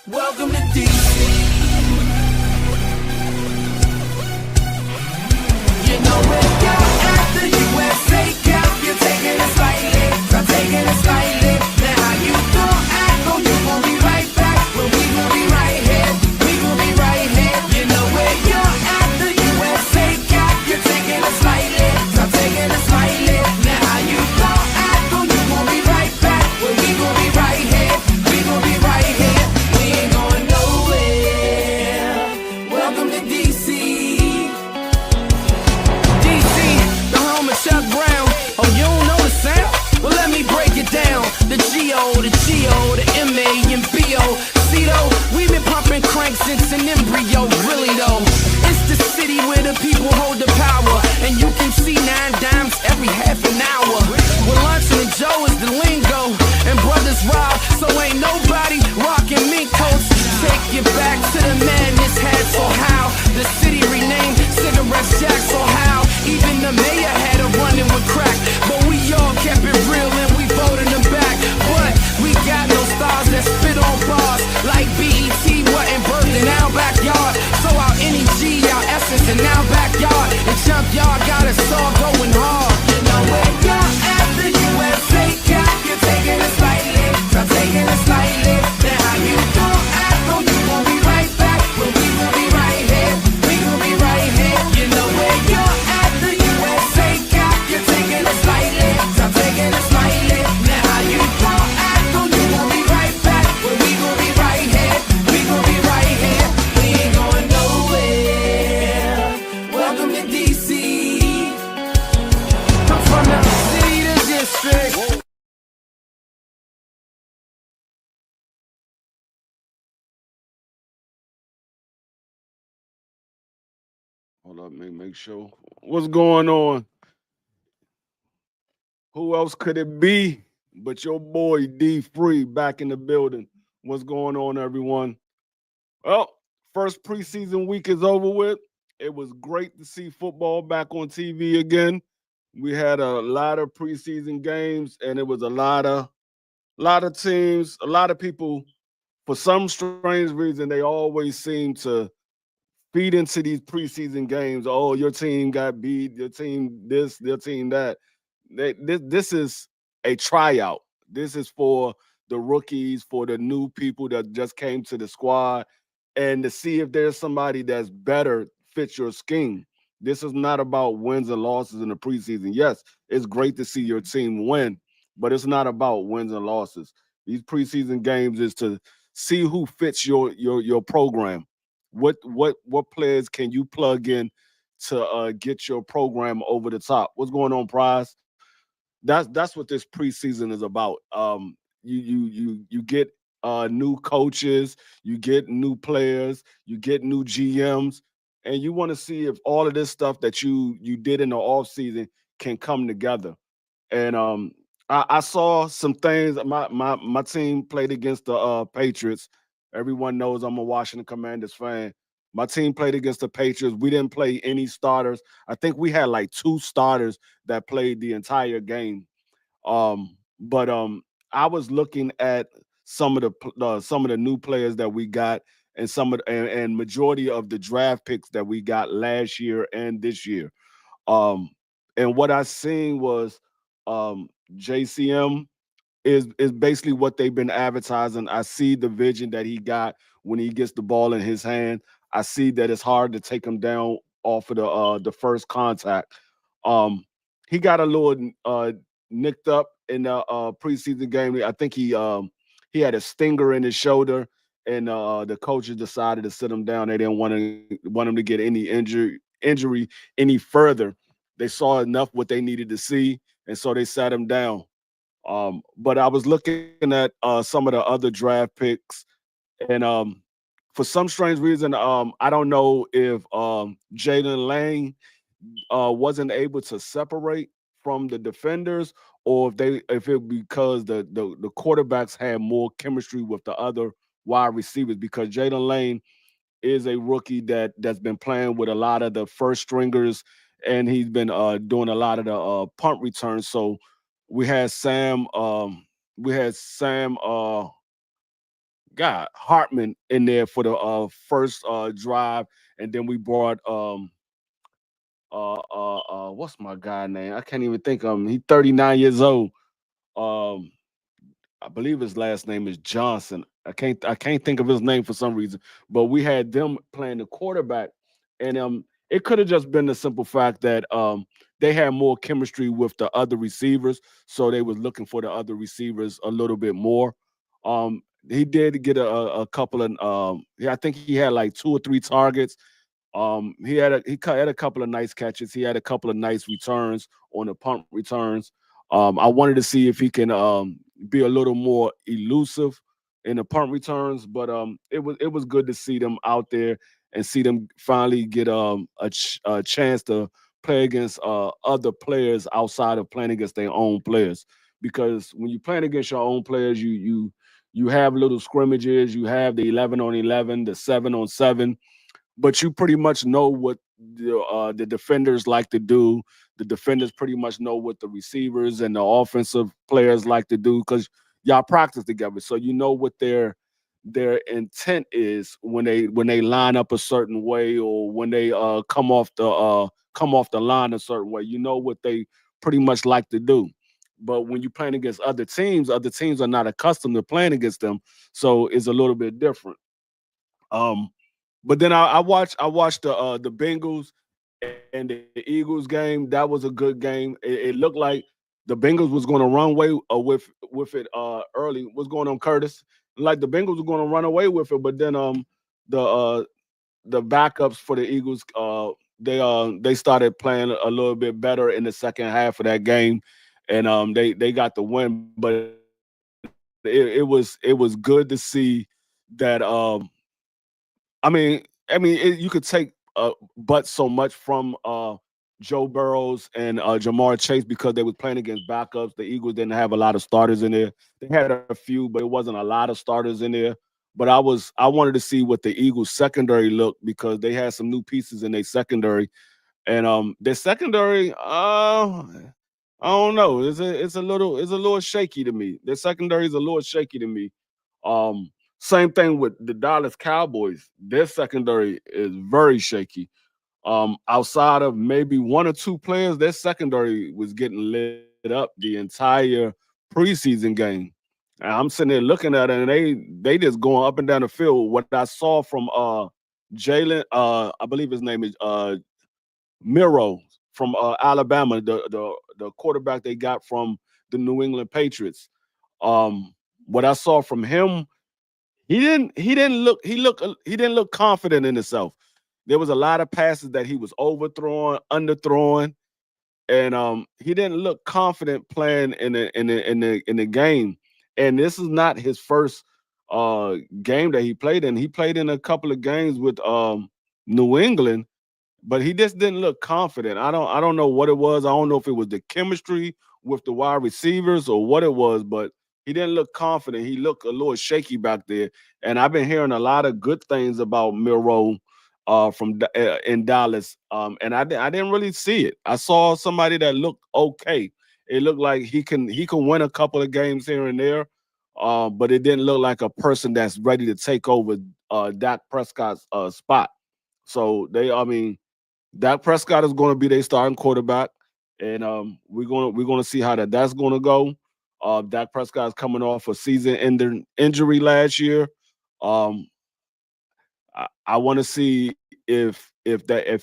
Welcome to DC. You know where you're at the USA Cup. You're taking it slightly, I'm taking it slightly. Now how you gon' act? Oh, you gon' be right back. Well, we gon' be right here. We gon' be right here. You know where you're at the USA Cup. You're taking it slightly, I'm taking it slightly. Now how you gon' act? Oh, you gon' be right back. Well, we gon' be right here. We gon' be right here. We ain't going nowhere. Welcome to DC. DC, the home of Chuck Brown. Oh, you don't know the sound? Well, let me break it down. The G.O., the G.O., the M.A. and B.O. See though, we've been pumping crank since an embryo, really though. It's the city where the people hold the power, and you can see 9 dimes every half an hour. Well, Luncheon and Joe is the lingo, and brothers rob, so ain't nobody rocking mink coats. Take you back to the madness had, so how the city renamed Cigarettes Jack, so how even the mayor had a run-in with crack, but we all kept it real and we voted them back. But we got no stars that spit on bars like BET wasn't birthed in our backyard. So our energy, our essence in our backyard, and Junkyard got us all going hard. You know where you're at the USA Cup. You're taking it slightly, I'm taking it slightly. Now how you gon' act? Oh, you gon' be right back. Well, we gon' be right here. We gon' be right here. You know where you're at the USA Cup. You're taking it slightly, I'm taking it slightly. Now how you gon' act? Oh, you gon' be right back. Well, we gon' be right here. We gon' be right here. We ain't going nowhere. Welcome to DC. I'm from the city to district. Hold up, make sure. What's going on? Who else could it be but your boy D Free back in the building? What's going on, everyone? Well, first preseason week is over with. It was great to see football back on TV again. We had a lot of preseason games, and it was a lot of teams, a lot of people. For some strange reason, they always seem to feed into these preseason games. Oh, your team got beat. Your team this. Your team that. This is a tryout. This is for the rookies, for the new people that just came to the squad, and to see if there's somebody that's better fits your scheme. This is not about wins and losses in the preseason. Yes, it's great to see your team win, but it's not about wins and losses. These preseason games is to see who fits your program. What players can you plug in to get your program over the top? What's going on, Prize? That's what this preseason is about. You get new coaches, you get new players, you get new GMs, and you want to see if all of this stuff that you did in the off season can come together. And I saw some things. My team played against the Patriots. Everyone knows I'm a Washington Commanders fan. My team played against the Patriots. We didn't play any starters. I think we had like 2 starters that played the entire game. But I was looking at some of the new players that we got, and and majority of the draft picks that we got last year and this year. Um, and what I seen was JCM is basically what they've been advertising. I see the vision that he got when he gets the ball in his hand. I see that it's hard to take him down off of the first contact. Um, he got a little nicked up in the preseason game. I think he had a stinger in his shoulder, and the coaches decided to sit him down. They didn't want him to get any injury any further. They saw enough what they needed to see, and so they sat him down. But I was looking at some of the other draft picks, and for some strange reason, I don't know if Jalen Lane wasn't able to separate from the defenders, or if it because the quarterbacks had more chemistry with the other wide receivers. Because Jalen Lane is a rookie that's been playing with a lot of the first stringers, and he's been doing a lot of the punt returns. So we had Sam. We had Sam God Hartman in there for the first drive, and then we brought what's my guy name? I can't even think of him. He's 39 years old. Um, I believe his last name is Johnson. I can't think of his name for some reason. But we had them playing the quarterback, and it could have just been the simple fact that they had more chemistry with the other receivers, so they was looking for the other receivers a little bit more. He did get a couple of yeah, I think he had like 2 or 3 targets. Had a couple of nice catches. He had a couple of nice returns on the punt returns. I wanted to see if he can be a little more elusive in the punt returns, but it was good to see them out there and see them finally get a chance to play against other players outside of playing against their own players. Because when you're playing against your own players, you have little scrimmages. You have the 11-on-11, the 7-on-7, but you pretty much know what the defenders like to do. The defenders pretty much know what the receivers and the offensive players like to do because y'all practice together, so you know what their intent is when they line up a certain way, or when they come off the line a certain way. You know what they pretty much like to do. But when you're playing against other teams are not accustomed to playing against them, so it's a little bit different. Um, but then I watched the Bengals and the Eagles game. That was a good game. It looked like the Bengals was going to run away with it early. What's going on, Curtis? Like the Bengals were going to run away with it, but then the uh the backups for the Eagles they started playing a little bit better in the second half of that game, and they got the win. But it was good to see that you could take but so much from Joe Burrows and Jamar Chase because they was playing against backups. The Eagles didn't have a lot of starters in there. They had a few, but it wasn't a lot of starters in there. But I wanted to see what the Eagles secondary looked because they had some new pieces in their secondary, and their secondary, I don't know, it's a little shaky to me. Their secondary is a little shaky to me. Same thing with the Dallas Cowboys. Their secondary is very shaky. Outside of maybe 1 or 2 players, their secondary was getting lit up the entire preseason game. And I'm sitting there looking at it, and they just going up and down the field. What I saw from Jalen, I believe his name is Miro from Alabama, the quarterback they got from the New England Patriots. What I saw from him, he didn't look confident in himself. There was a lot of passes that he was overthrowing, underthrowing, and he didn't look confident playing in the game. And this is not his first game that he played in. He played in a couple of games with New England, but he just didn't look confident. I don't know what it was. I don't know if it was the chemistry with the wide receivers or what it was, but he didn't look confident. He looked a little shaky back there. And I've been hearing a lot of good things about Miro in Dallas. And I didn't really see it. I saw somebody that looked okay. It looked like he can win a couple of games here and there. But it didn't look like a person that's ready to take over Dak Prescott's spot. So I mean, Dak Prescott is going to be their starting quarterback, and we're gonna see how that's going to go. Dak Prescott is coming off a season-ending injury last year. Um, I want to see if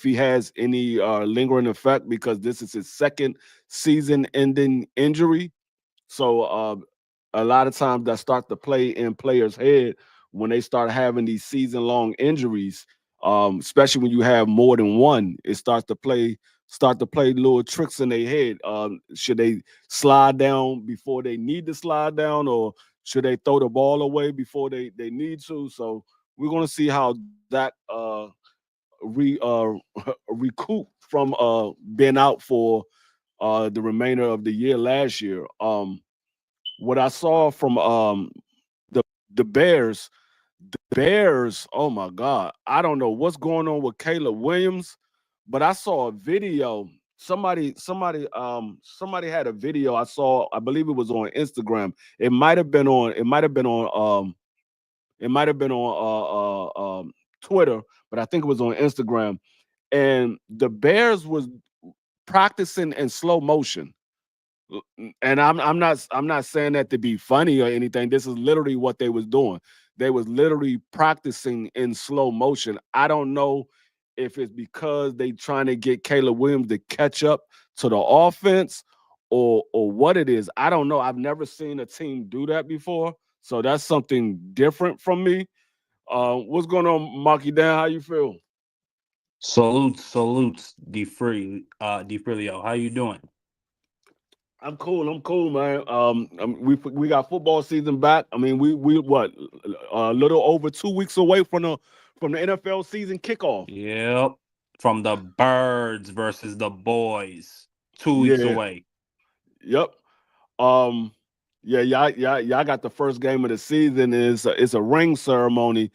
he has any lingering effect because this is his second season-ending injury. So a lot of times that start to play in players' head when they start having these season-long injuries, especially when you have more than one. It starts to play little tricks in their head. Should they slide down before they need to slide down, or should they throw the ball away before they need to? So we're gonna see how that recoup from being out for the remainder of the year last year. What I saw from the the Bears, oh my God, I don't know what's going on with Caleb Williams, but I saw a video. Somebody had a video I saw. I believe it was on Instagram. It might have been on It might have been on Twitter, but I think it was on Instagram. And the Bears was practicing in slow motion. And I'm not saying that to be funny or anything. This is literally what they was doing. They was literally practicing in slow motion. I don't know if it's because they trying to get Caleb Williams to catch up to the offense or what it is. I don't know. I've never seen a team do that before. So that's something different from me. What's going on, Marky Dan? How you feel? Salutes, DeFrilio. How you doing? I'm cool. I'm cool, man. We got football season back. I mean, we what a little over 2 weeks away from the NFL season kickoff. Yep. From the Birds versus the Boys. 2 weeks Yeah. away. Yep. Um. Yeah. Y'all got the first game of the season. It's a ring ceremony.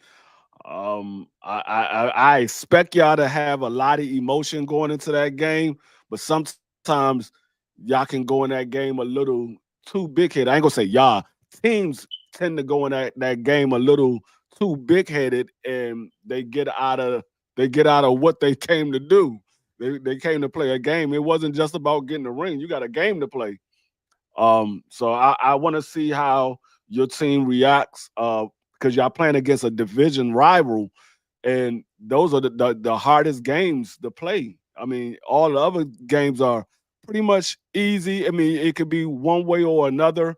I expect y'all to have a lot of emotion going into that game, but sometimes y'all can go in that game a little too big headed. I ain't gonna say y'all. Teams tend to go in that game a little too big headed, and they get out of what they came to do. They came to play a game. It wasn't just about getting the ring. You got a game to play. So I want to see how your team reacts. Because y'all playing against a division rival, and those are the hardest games to play. I mean, all the other games are pretty much easy. I mean, it could be one way or another,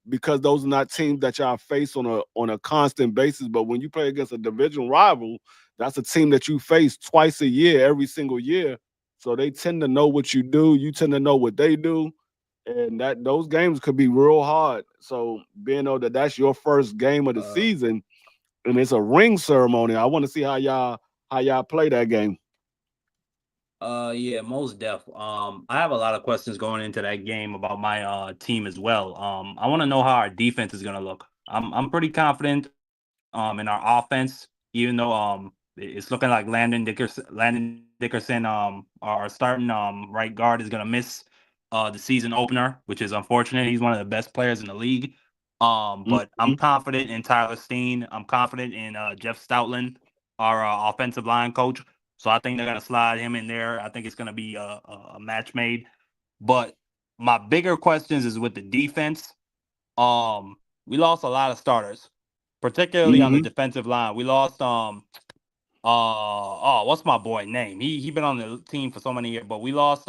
because those are not teams that y'all face on a constant basis. But when you play against a division rival, that's a team that you face twice a year, every single year. So they tend to know what you do. You tend to know what they do, and that those games could be real hard. So being know that that's your first game of the season, and it's a ring ceremony, I want to see how y'all play that game. Yeah, most def. I have a lot of questions going into that game about my team as well. I want to know how our defense is gonna look. I'm pretty confident in our offense, even though it's looking like Landon Dickerson our starting right guard is gonna miss the season opener, which is unfortunate. He's one of the best players in the league. But I'm Mhm. confident in Tyler Steen. I'm confident in Jeff Stoutland, our offensive line coach. So I think they're gonna slide him in there. I think it's gonna be a match made. But my bigger questions is with the defense. We lost a lot of starters, particularly on the Mhm. defensive line. We lost what's my boy name? He been on the team for so many years, but we lost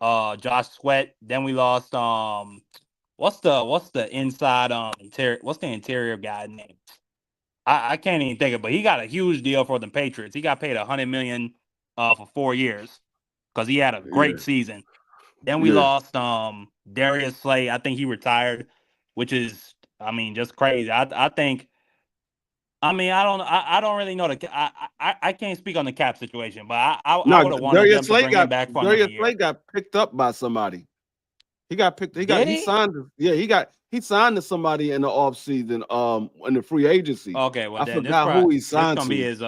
Josh Sweat. Then we lost what's the inside what's the interior guy name? I can't even think of it, but he got a huge deal for the Patriots. He got paid $100 million for 4 years because he had a great Yeah. season. Then we Yeah. lost Darius Slay. I think he retired, which is just crazy. I think I don't really know I can't speak on the cap situation, but I No, would have wanted them Darius to Slay bring him got back for another Darius year. Slay got picked up by somebody. He got picked. Did He he? signed. Yeah, he signed to somebody in the offseason, in the free agency. Okay, well I then forgot who he this signed gonna be to. his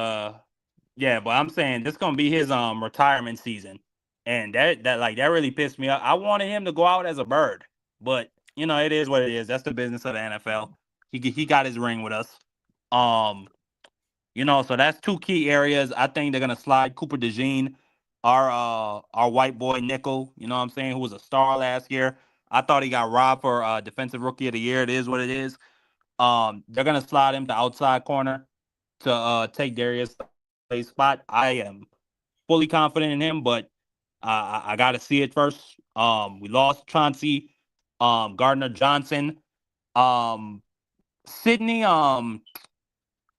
yeah, but I'm saying this gonna be his retirement season, and that really pissed me off. I wanted him to go out as a bird, but it is what it is. That's the business of the NFL. He got his ring with us. Um, so that's two key areas. I think they're gonna slide Cooper DeJean, our white boy nickel. You know what I'm saying? Who was a star last year. I thought he got robbed for defensive rookie of the year. It is what it is. They're gonna slide him to outside corner to take Darius Slay's spot. I am fully confident in him, but I got to see it first. We lost Chauncey, Gardner Johnson, um, Sydney,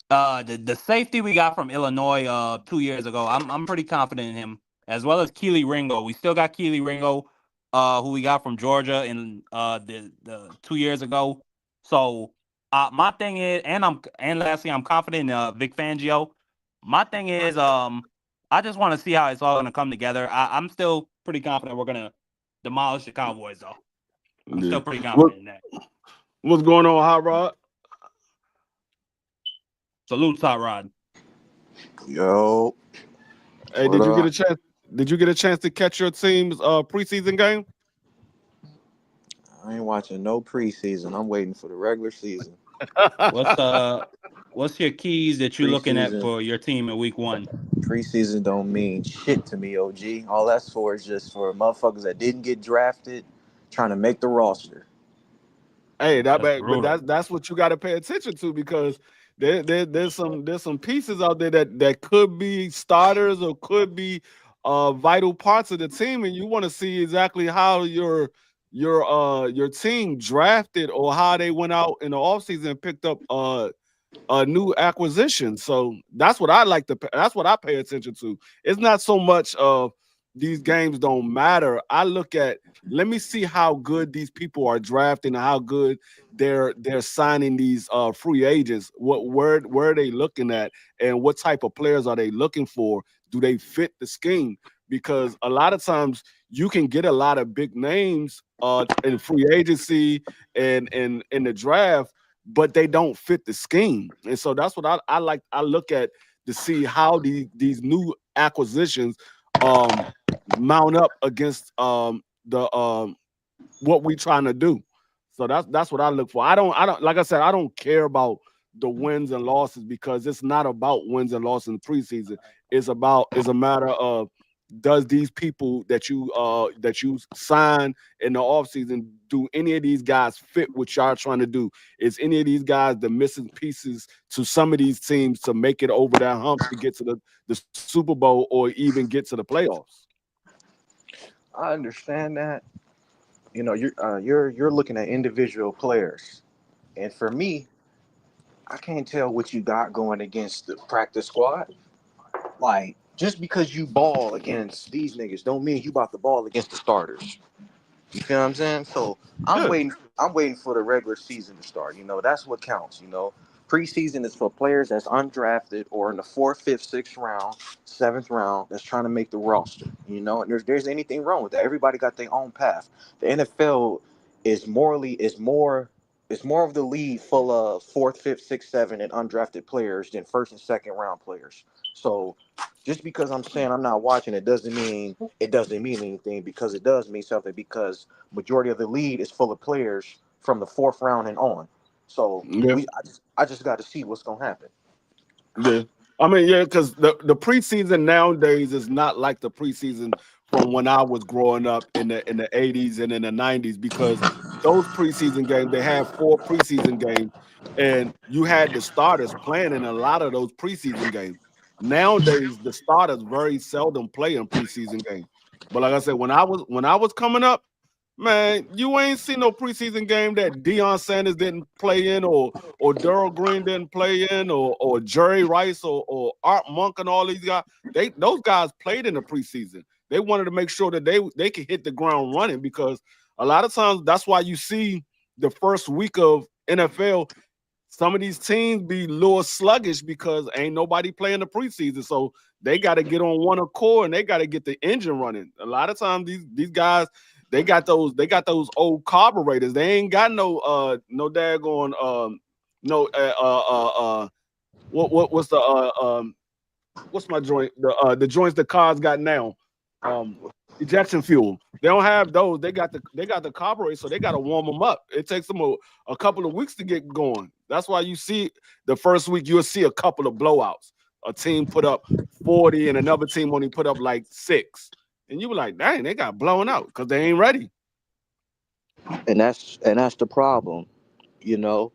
the safety we got from Illinois 2 years ago. I'm pretty confident in him, as well as Keely Ringo. We still got Keely Ringo, who we got from Georgia in the 2 years ago. So my thing is, and lastly, I'm confident in Vic Fangio. My thing is, I just want to see how it's all gonna come together. I'm still pretty confident we're gonna demolish the Cowboys, though. I'm Yeah. still pretty What confident in that. what's going on, Hot Rod? Salute, Hot Rod. Yo, Hey, what did you get up? a chance? Did you get a chance to catch your team's preseason game? I ain't watching no preseason. I'm waiting for the regular season. What's your keys that you're looking at Preseason. for your team in week 1? Preseason don't mean shit to me, OG. All that's for is just for motherfuckers that didn't get drafted, trying to make the roster. Hey, That's but brutal. that's what you got to pay attention to because there's some pieces out there that could be starters or could be vital parts of the team, and you want to see exactly how your team drafted or how they went out in the offseason and picked up a new acquisition. So that's what I like to. That's what I pay attention to. It's not so much of these games don't matter. I look at let me see how good these people are drafting and how good they're signing these free agents. Where are they looking at and what type of players are they looking for? Do they fit the scheme? Because a lot of times you can get a lot of big names in free agency and in the draft, but they don't fit the scheme. And so that's what I like. I look at to see how these new acquisitions mount up against the what we trying to do. So that's what I look for. I don't like I said, I don't care about the wins and losses because it's not about wins and losses in the preseason. It's a matter of does these people that you sign in the offseason, do any of these guys fit what y'all trying to do? Is any of these guys the missing pieces to some of these teams to make it over that hump to get to the Super Bowl or even get to the playoffs? I understand that. You know, you're looking at individual players, and for me, I can't tell what you got going against the practice squad. Like, just because you ball against these niggas don't mean you about to ball against the starters. You feel what I'm saying? So I'm Yeah. waiting. I'm waiting for the regular season to start. You know, that's what counts. You know, preseason is for players that's undrafted or in the fourth, fifth, sixth round, seventh round that's trying to make the roster. You know, and there's anything wrong with that. Everybody got their own path. The NFL is more of the league full of fourth, fifth, sixth, seven, and undrafted players than first and second round players. So just because I'm saying I'm not watching it doesn't mean anything because it does mean something because majority of the league is full of players from the fourth round and on. So Yeah. I just got to see what's gonna happen. Yeah. I mean, yeah, because the preseason nowadays is not like the preseason from when I was growing up in the 80s and in the 90s because those preseason games, they had 4 preseason games, and you had the starters playing in a lot of those preseason games. Nowadays, the starters very seldom play in preseason games. But like I said, when I was coming up, man, you ain't seen no preseason game that Deion Sanders didn't play in, or Daryl Green didn't play in, or Jerry Rice or Art Monk and all these guys. Those guys played in the preseason. They wanted to make sure that they could hit the ground running because a lot of times that's why you see the first week of NFL. Some of these teams be a little sluggish because ain't nobody playing the preseason. So they got to get on one accord and they got to get the engine running. A lot of times these guys they got those old carburetors. They ain't got no daggone no what's the what's my joint the joints the cars got now um ejection fuel. They don't have those. They got the carburetor, so they got to warm them up. It takes them a couple of weeks to get going. That's why you see the first week you'll see a couple of blowouts. A team put up 40 and another team only put up like 6. And you were like, dang, they got blown out because they ain't ready. And that's the problem. You know,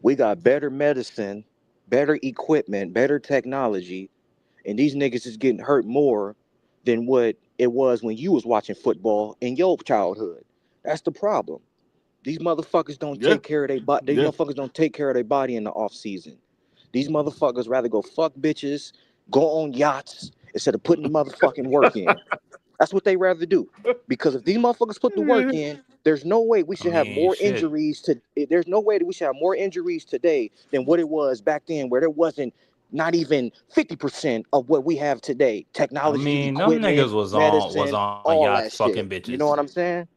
we got better medicine, better equipment, better technology, and these niggas is getting hurt more than what it was when you was watching football in your childhood. That's the problem. These motherfuckers don't Yeah, take care of their body. These yeah, motherfuckers don't take care of their body in the off season. These motherfuckers rather go fuck bitches, go on yachts instead of putting the motherfucking work in. That's what they rather do. Because if these motherfuckers put the work in, there's no way we I should have mean, more shit. injuries to. There's no way that we should have more injuries today than what it was back then, where there wasn't not even 50% of what we have today. I Technology, mean, them equipment, niggas was medicine, on all yachts that fucking shit. You know bitches. what I'm saying?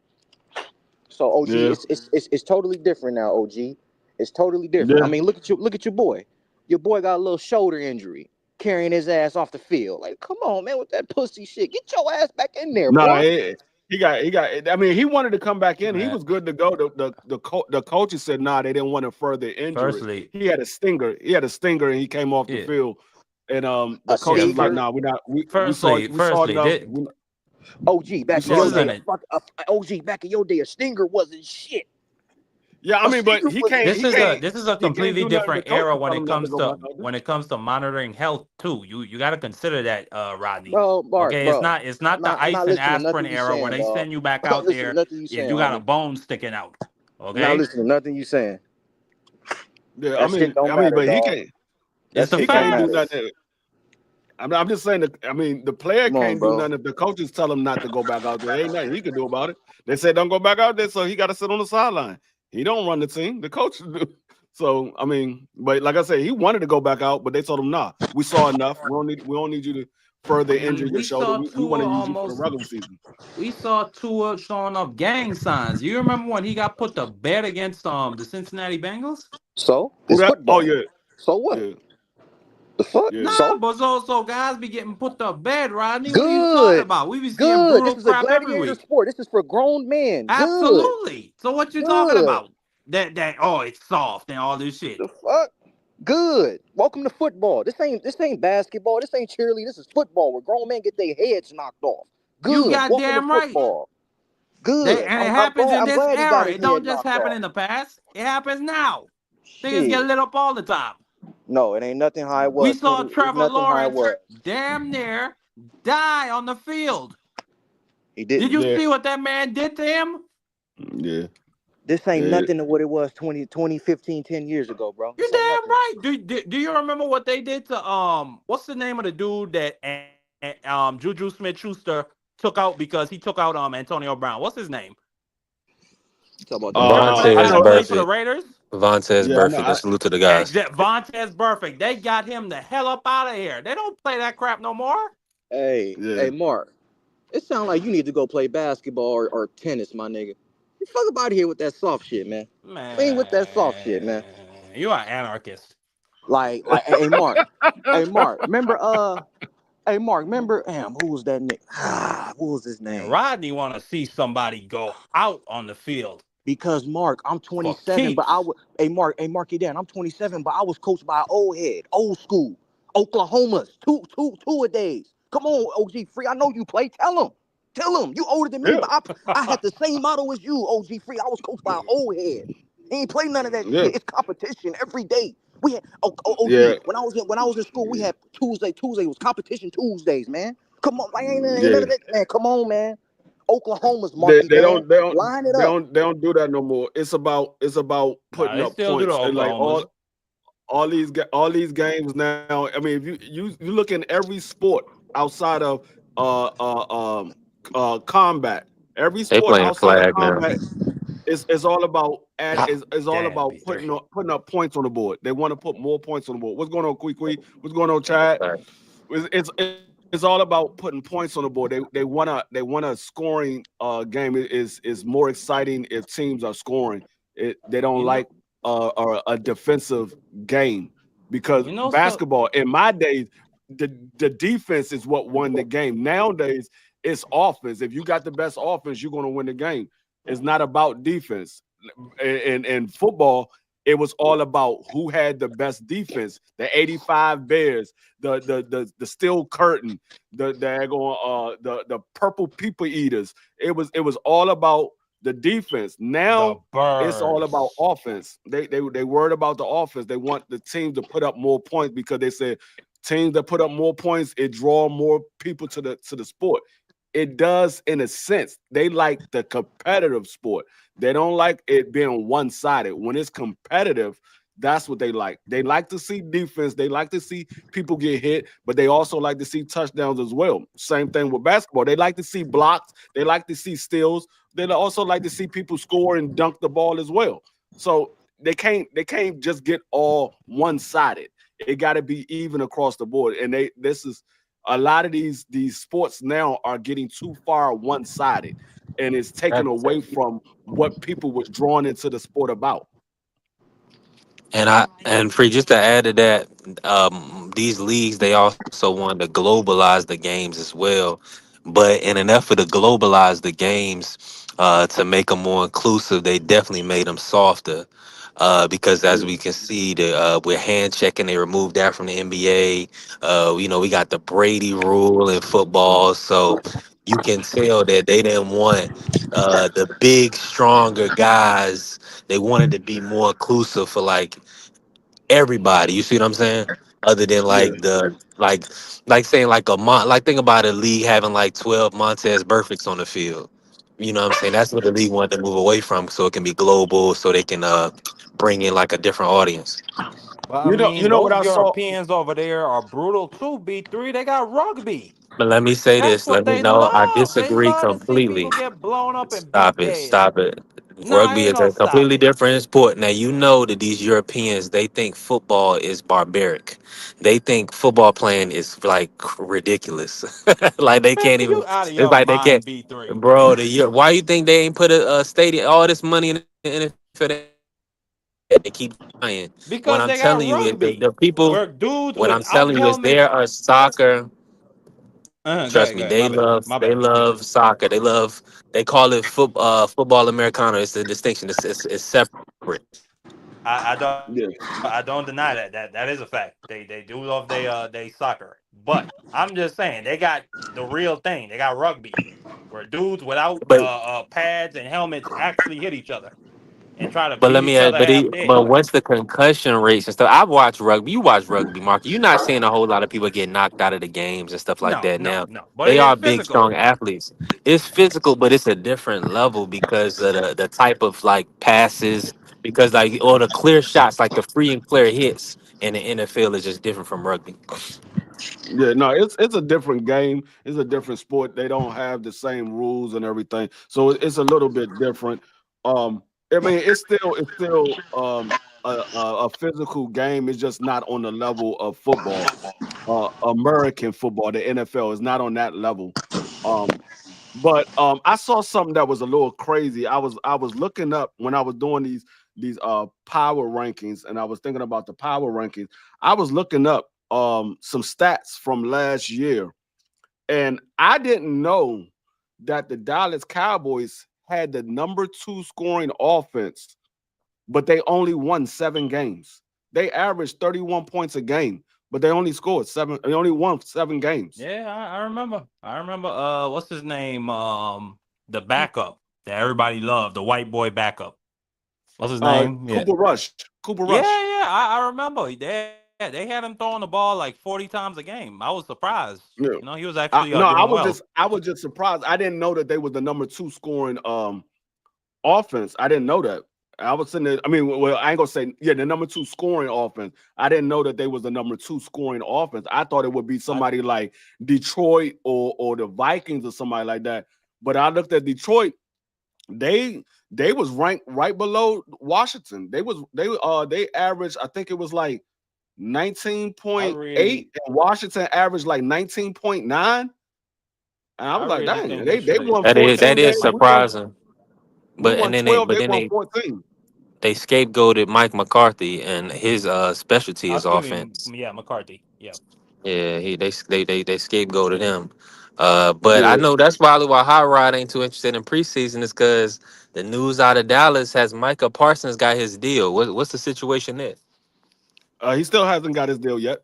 So OG, yeah, it's totally different now. OG, it's totally different. I yeah. mean, look at your boy. Your boy got a little shoulder injury, carrying his ass off the field. Like, come on, man, with that pussy shit. Get your ass back in there, Nah, boy. he got. I mean, he wanted to come back in. He Man, was good to go. The coaches said nah, they didn't want to further injury. firstly, He had a stinger. He had a stinger, and he came off the yeah, field. And A the coach yeah. was like, stinger. "Nah, we not. Firstly, We saw firstly, enough. thi- OG, We back in this saw your enough." day, isn't OG, back in your day, a stinger wasn't shit. Yeah, I A mean, but stinger wasn't this is a shit. this is a he can't completely do nothing. The different coach era tell him not to go back out there. when it comes to monitoring health too. You got to consider that, Rodney. Bro, Mark, Okay, bro. it's not the I'm ice not and listening to aspirin nothing you era where saying, they dog. send you back I'm not out listening to there nothing you if saying, you got a homie. bone sticking out. I'm not Okay, listening to nothing you saying. Yeah, That shit don't I mean, matter, but dog. That it's the he shit don't can't do matter. facts. nothing. I'm just saying that. I mean, the player Come on, can't do bro. nothing if the coaches tell him not to go back out there. Ain't nothing he can do about it. They said don't go back out there, so he got to sit on the sideline. He don't run the team. The coaches do. So I mean, but like I said, he wanted to go back out, but they told him, "Nah, we saw enough. We don't need you to further I injure mean, your shoulder. We want to use you for the regular season." We saw Tua showing up gang signs. You remember when he got put to bed against the Cincinnati Bengals? So Who it's that? Oh football. yeah, So what? yeah, The fuck? yeah, Nah, So but so guys be getting put to bed, Rodney. What are you talking good. about? We be seeing Good. This brutal is a crap every gladiator week. sport. This is for grown men. Good. Absolutely. So what you talking Good. about? That oh it's soft and all this shit. The fuck? Good. Welcome to football. This ain't basketball. This ain't cheerleading. This is football where grown men get their heads knocked off. You Good. got Welcome to damn right. football. Good. And it I'm happens glad in I'm this glad he got era. his It head don't just knocked happen off. in the past. It happens now. Niggas get Shit. lit up all the time. No, it ain't nothing how it We was. saw It's Trevor nothing how it Lawrence was. damn near die on the field. He Did didn't. you yeah, see what that man did to him? yeah. This ain't yeah. nothing to what it was 20, 10 years ago, bro. You're This ain't damn nothing. right. Do you remember what they did to what's the name of the dude that Juju Smith-Schuster took out because he took out Antonio Brown? What's his name? You talk about the You running remember the back. I guy Vontez that know. played for the Burfict. Raiders? Vontez Yeah, I know. Burfict. And salute to the guys. Vontez Burfict. They got him the hell up out of here. They don't play that crap no more. Yeah, Hey, Mark. It sounds like you need to go play basketball or tennis, my nigga. You fuck up out of here with that soft shit, man. We ain't with that soft shit, man. Man, you are anarchist. Hey, Mark. Hey, Mark. Remember, damn, who was that nigga? What was his And name? Rodney want to see somebody go out on the field Because Mark, I'm for 27, but keeps. Marky Dan, I'm 27, but I was coached by an old head, old school, Oklahoma's, two a days. Come on, OG Free. I know you play. Tell him. You older than me, yeah, but I had the same model as you, OG Free. I was coached by an old head. He ain't play none of that yeah, shit. It's competition every day. We had yeah, OG. When I was in school, we had Tuesday was competition Tuesdays, man. Come on, ain't none yeah. of that, man. Come on, man. Oklahoma's Marky They Dan. don't they don't Line it they up. don't they don't do that no more. It's about Nah, putting they up still do the points and like Oklahomas. all these games now. I mean, if you look in every sport outside of uh uh um combat, every They sport playing outside of flag now. combat is all about is all Damn, about B3. putting up points on the board. They want to put more points on the board. What's going on, Kwee? What's going on, Chad? It's all about putting points on the board. They want a scoring game. Is more exciting if teams are scoring. They don't You like know, a defensive game because so basketball in my days the defense is what won the game. Nowadays it's offense. If you got the best offense, you're going to win the game. It's not about defense. In football, it was all about who had the best defense. The '85 Bears, the Steel Curtain, the Purple People Eaters. It was all about the defense. the Now it's all about birds. offense. They worried about the offense. They want the team to put up more points because they said teams that put up more points, it draw more people to the sport. It does in a sense. They like the competitive sport. They don't like it being one-sided. When it's competitive, that's what they like. They like to see defense. They like to see people get hit, but they also like to see touchdowns as well. Same thing with basketball. They like to see blocks. They like to see steals. They also like to see people score and dunk the ball as well. So they can't just get all one-sided. It got to be even across the board. And this is a lot of these sports now are getting too far one-sided, and it's taken away from what people was drawn into the sport about. And free just to add to that, these leagues they also want to globalize the games as well, But in an effort to globalize the games, to make them more inclusive, they definitely made them softer. Because as Yeah. we can see, we're hand checking. They removed that from the NBA. We got the Brady rule in football, so you can tell that they didn't want the big, stronger guys. They wanted to be more inclusive for like everybody. You see what I'm saying? Other than Yeah. like like saying like like think about a league having like 12 Montez Burficts on the field. You know what I'm saying? That's what the league wanted to move away from, so it can be global, so they can bring in like a different audience. Well, I You mean, know what those I saw? Europeans over there are brutal too. B3, they got rugby. But let me say That's this. Let what me they know I love. They disagree love to see completely. people get blown up and beat Stop it. their ass. Stop it. Nah, I Rugby ain't is a gonna stop completely it. different sport. Now you know that these Europeans, they think football is barbaric. They think football playing is like ridiculous. Like they Man, can't even. you out of It's your like they can't. mind, B3. Bro, why you think they ain't put a stadium all this money in the NFL? They keep trying. What Because I'm they got telling you is rugby. the people. Where dudes What I'm without telling you is helmets. there are soccer. Trust me, Go ahead. My bad. My they bad. love soccer. They call it football Americano. It's a distinction. It's separate. Yeah. I don't deny that. That is a fact. They do love they soccer. But I'm just saying they got the real thing. They got rugby. Where dudes without But pads and helmets actually hit each other and try to but beat let me each ask, other half dead. but what's the concussion rates and stuff? I've watched rugby. You watch rugby, Mark. You're not seeing a whole lot of people get knocked out of the games and stuff like No, that no, now. no. But They it is are big, physical. strong athletes. It's physical, but it's a different level because of the type of like passes, because like or the clear shots, like the free and clear hits in the NFL is just different from rugby. Yeah, no, it's a different game. It's a different sport. They don't have the same rules and everything, so it's a little bit different. I mean, it's still a physical game. It's just not on the level of football. American football, the NFL, is not on that level. Um, but I saw something that was a little crazy. I was looking up when I was doing these power rankings, and I was thinking about the power rankings. I was looking up some stats from last year, and I didn't know that the Dallas Cowboys had the number 2 scoring offense, but they only won 7 games. They averaged 31 points a game, but they only scored 7. They only won 7 games. Yeah, I remember. I remember what's his name? The backup that everybody loved, the white boy backup. What's his name? Yeah. Cooper Rush. Cooper Yeah, Rush. yeah, I remember. They had him throwing the ball like 40 times a game. I was surprised. Yeah. You know, he was actually No, I doing was well. just I was just surprised. I didn't know that they were the number 2 scoring offense. I didn't know that. I was sitting there. I mean, well, I ain't gonna say the number 2 scoring offense. I didn't know that they was the number 2 scoring offense. I thought it would be I, somebody like Detroit or the Vikings or somebody like that. But I looked at Detroit. They was ranked right below Washington. They averaged, I think it was like I 19.8, really and Washington averaged like 19.9. And I I was like, really dang, think we they should have won That 14 is games. surprising. We But won and then they 12, but they then won they 14. they scapegoated Mike McCarthy, and his specialty I'll is give him offense. McCarthy. Yeah. Yeah, they scapegoated him. But I Yeah. know that's probably why Hot Rod ain't too interested in preseason, is because the news out of Dallas has Micah Parsons got his deal. What's the situation there? He still hasn't got his deal yet.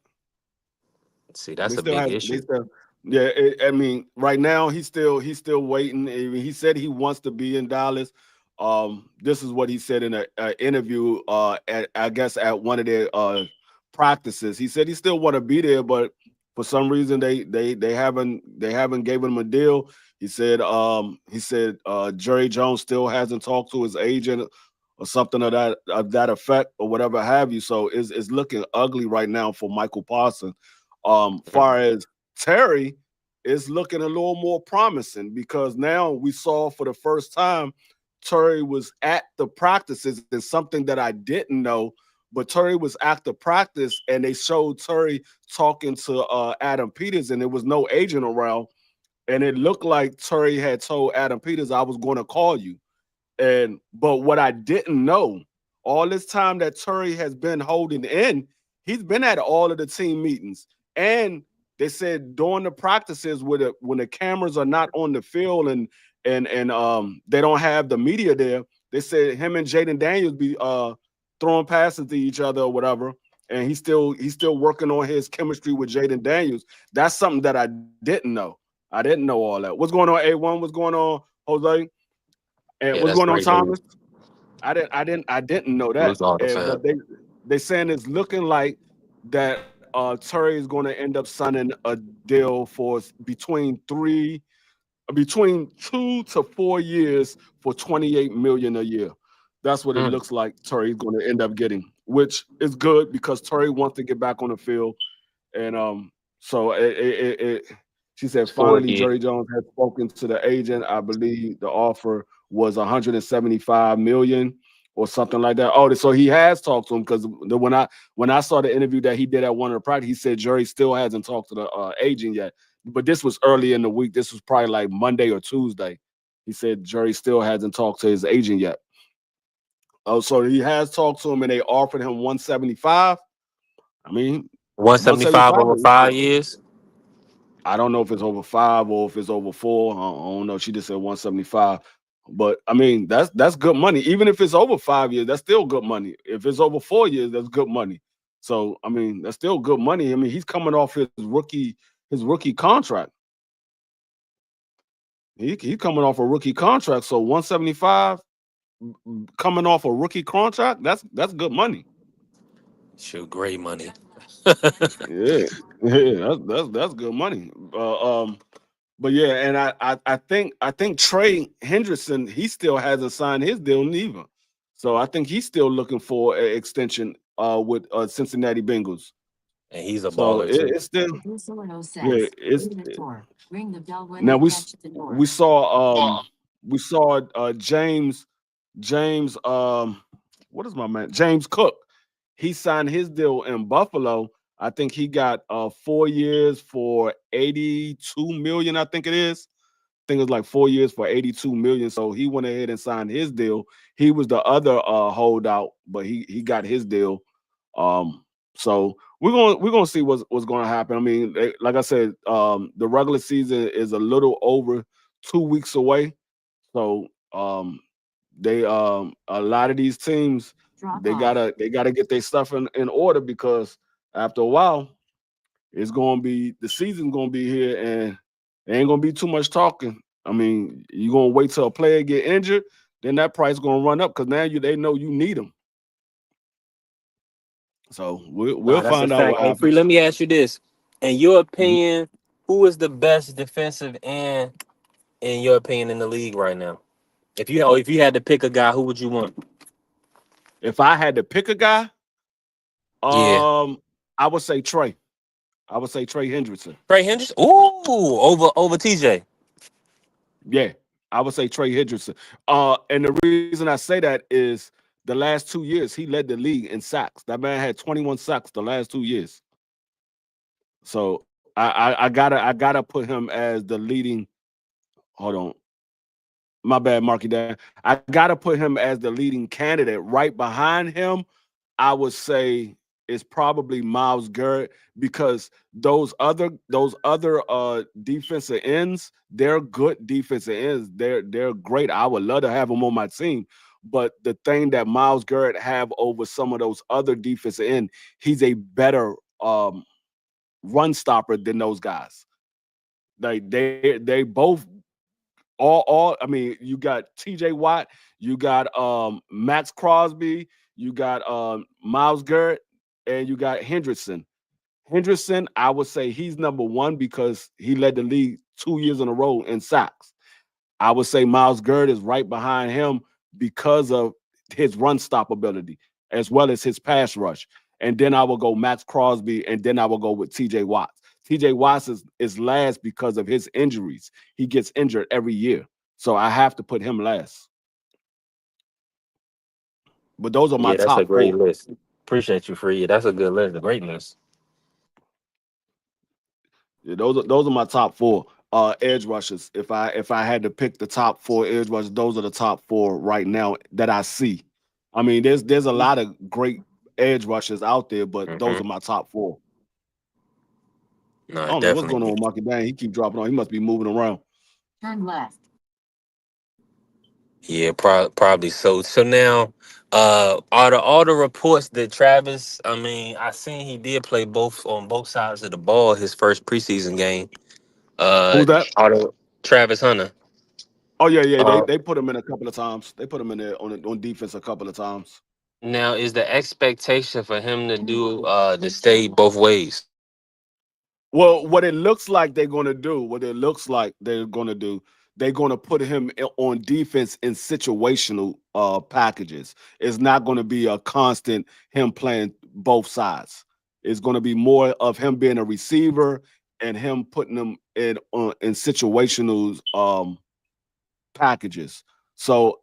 See, They that's a still big have they issue. still yeah, I mean, right now he's still waiting. He said he wants to be in Dallas. This is what he said in an interview at, I guess, at one of their practices. He said he still want to be there, but for some reason they haven't given him a deal. He said Jerry Jones still hasn't talked to his agent or something of that effect or whatever have you. So it's looking ugly right now for Michael Parsons. Far as Terry, is looking a little more promising because now we saw for the first time Terry was at the practices, and something that I didn't know. But Terry was at the practice, and they showed Terry talking to Adam Peters, and there was no agent around. And it looked like Terry had told Adam Peters, "I was going to call you." And but what I didn't know, all this time that Terry has been holding in, he's been at all of the team meetings, and They said during the practices when the cameras are not on the field and they don't have the media there, they said him and Jaden Daniels be throwing passes to each other or whatever, and he's still working on his chemistry with Jaden Daniels. That's something that I didn't know. I didn't know all that. What's going on, A1? What's going on, Jose? And what's going on, Thomas? I didn't know that. But they saying it's looking like that Terry is going to end up signing a deal for between 2 to 4 years for $28 million a year. That's what it looks like Terry's going to end up getting, which is good because Terry wants to get back on the field. And so she said finally Jerry Jones has spoken to the agent. I believe the offer was $175 million or something like that. Oh, so he has talked to him because when I saw the interview that he did at one of the practice, he said Jerry still hasn't talked to the agent yet. But this was early in the week. This was probably like Monday or Tuesday. He said Jerry still hasn't talked to his agent yet. Oh, so he has talked to him and they offered him 175. I mean, 175 over 5 years. I don't know if it's over 5 or if it's over 4. I don't know. She just said 175. But I mean, that's good money. Even if it's over 5 years, that's still good money. If it's over 4 years, that's good money. So I mean, that's still good money. I mean, he's coming off his rookie contract. He's coming off a rookie contract. So 175 coming off a rookie contract, that's good money. Shoot, great money. yeah, that's good money. But yeah, and I think Trey Hendrickson, he still hasn't signed his deal neither. So I think he's still looking for an extension with Cincinnati Bengals. And he's a baller too. It's still now we saw James what is my man? James Cook. He signed his deal in Buffalo. I think he got 4 years for $82 million. I think it is. I think it was like 4 years for $82 million. So he went ahead and signed his deal. He was the other holdout, but he got his deal. So we're gonna see what's going to happen. I mean, like I said, the regular season is a little over 2 weeks away. So they a lot of these teams they gotta get their stuff in order because after a while it's gonna be the season's gonna be here and there ain't gonna be too much talking. I mean, you're gonna wait till a player get injured, then that price gonna run up because now they know you need them. So we'll find out what happens. Free, let me ask you this. In your opinion, who is the best defensive end in your opinion in the league right now? If you had to pick a guy, who would you want? If I had to pick a guy, I would say Trey. I would say Trey Hendrickson. Trey Hendrickson? Ooh, over TJ. Yeah, I would say Trey Hendrickson. And the reason I say that is the last 2 years he led the league in sacks. That man had 21 sacks the last 2 years. So I gotta put him as the leading. Hold on. My bad, Marky Dan. I gotta put him as the leading candidate. Right behind him, I would say is probably Myles Garrett because those other defensive ends, they're good defensive ends. They're great. I would love to have them on my team. But the thing that Myles Garrett have over some of those other defensive ends, he's a better run stopper than those guys. Like they both. I mean, you got TJ Watt, you got Max Crosby, you got Myles Garrett, and you got Hendrickson. Hendrickson, I would say he's number one because he led the league 2 years in a row in sacks. I would say Myles Garrett is right behind him because of his run stop ability as well as his pass rush. And then I will go Max Crosby, and then I will go with TJ Watt. TJ Watt is last because of his injuries. He gets injured every year. So I have to put him last. But those are my top. That's a great 4. list. Appreciate you, Free. That's a good list. A great list. Yeah, those are my top 4 edge rushers. If I had to pick the top 4 edge rushers, those are the top 4 right now that I see. I mean, there's a lot of great edge rushers out there, but those are my top 4. No, I it don't know what's definitely going on be. with Marky. Dang, he keep dropping on. He must be moving around. Turn left. Yeah, probably so. So now, all the reports that Travis, I mean, I seen he did play both on both sides of the ball his first preseason game. Who's that? All the Travis Hunter. Oh yeah. They Uh, they put him in a couple of times. They put him in there on defense a couple of times. Now, is the expectation for him to do to stay both ways? Well, what it looks like they're going to do, they're going to put him on defense in situational packages. It's not going to be a constant him playing both sides. It's going to be more of him being a receiver and him putting them in situational packages. So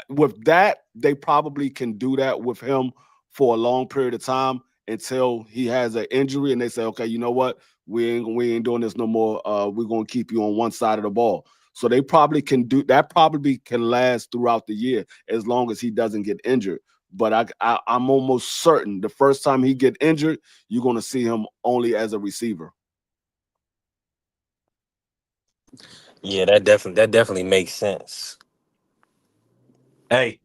with that, they probably can do that with him for a long period of time until he has an injury and they say, okay, you know what? We ain't doing this no more. We're gonna keep you on one side of the ball. So they probably can do that, probably can last throughout the year as long as he doesn't get injured. But I'm almost certain the first time he get injured, you're gonna see him only as a receiver. Yeah, that definitely makes sense. Hey,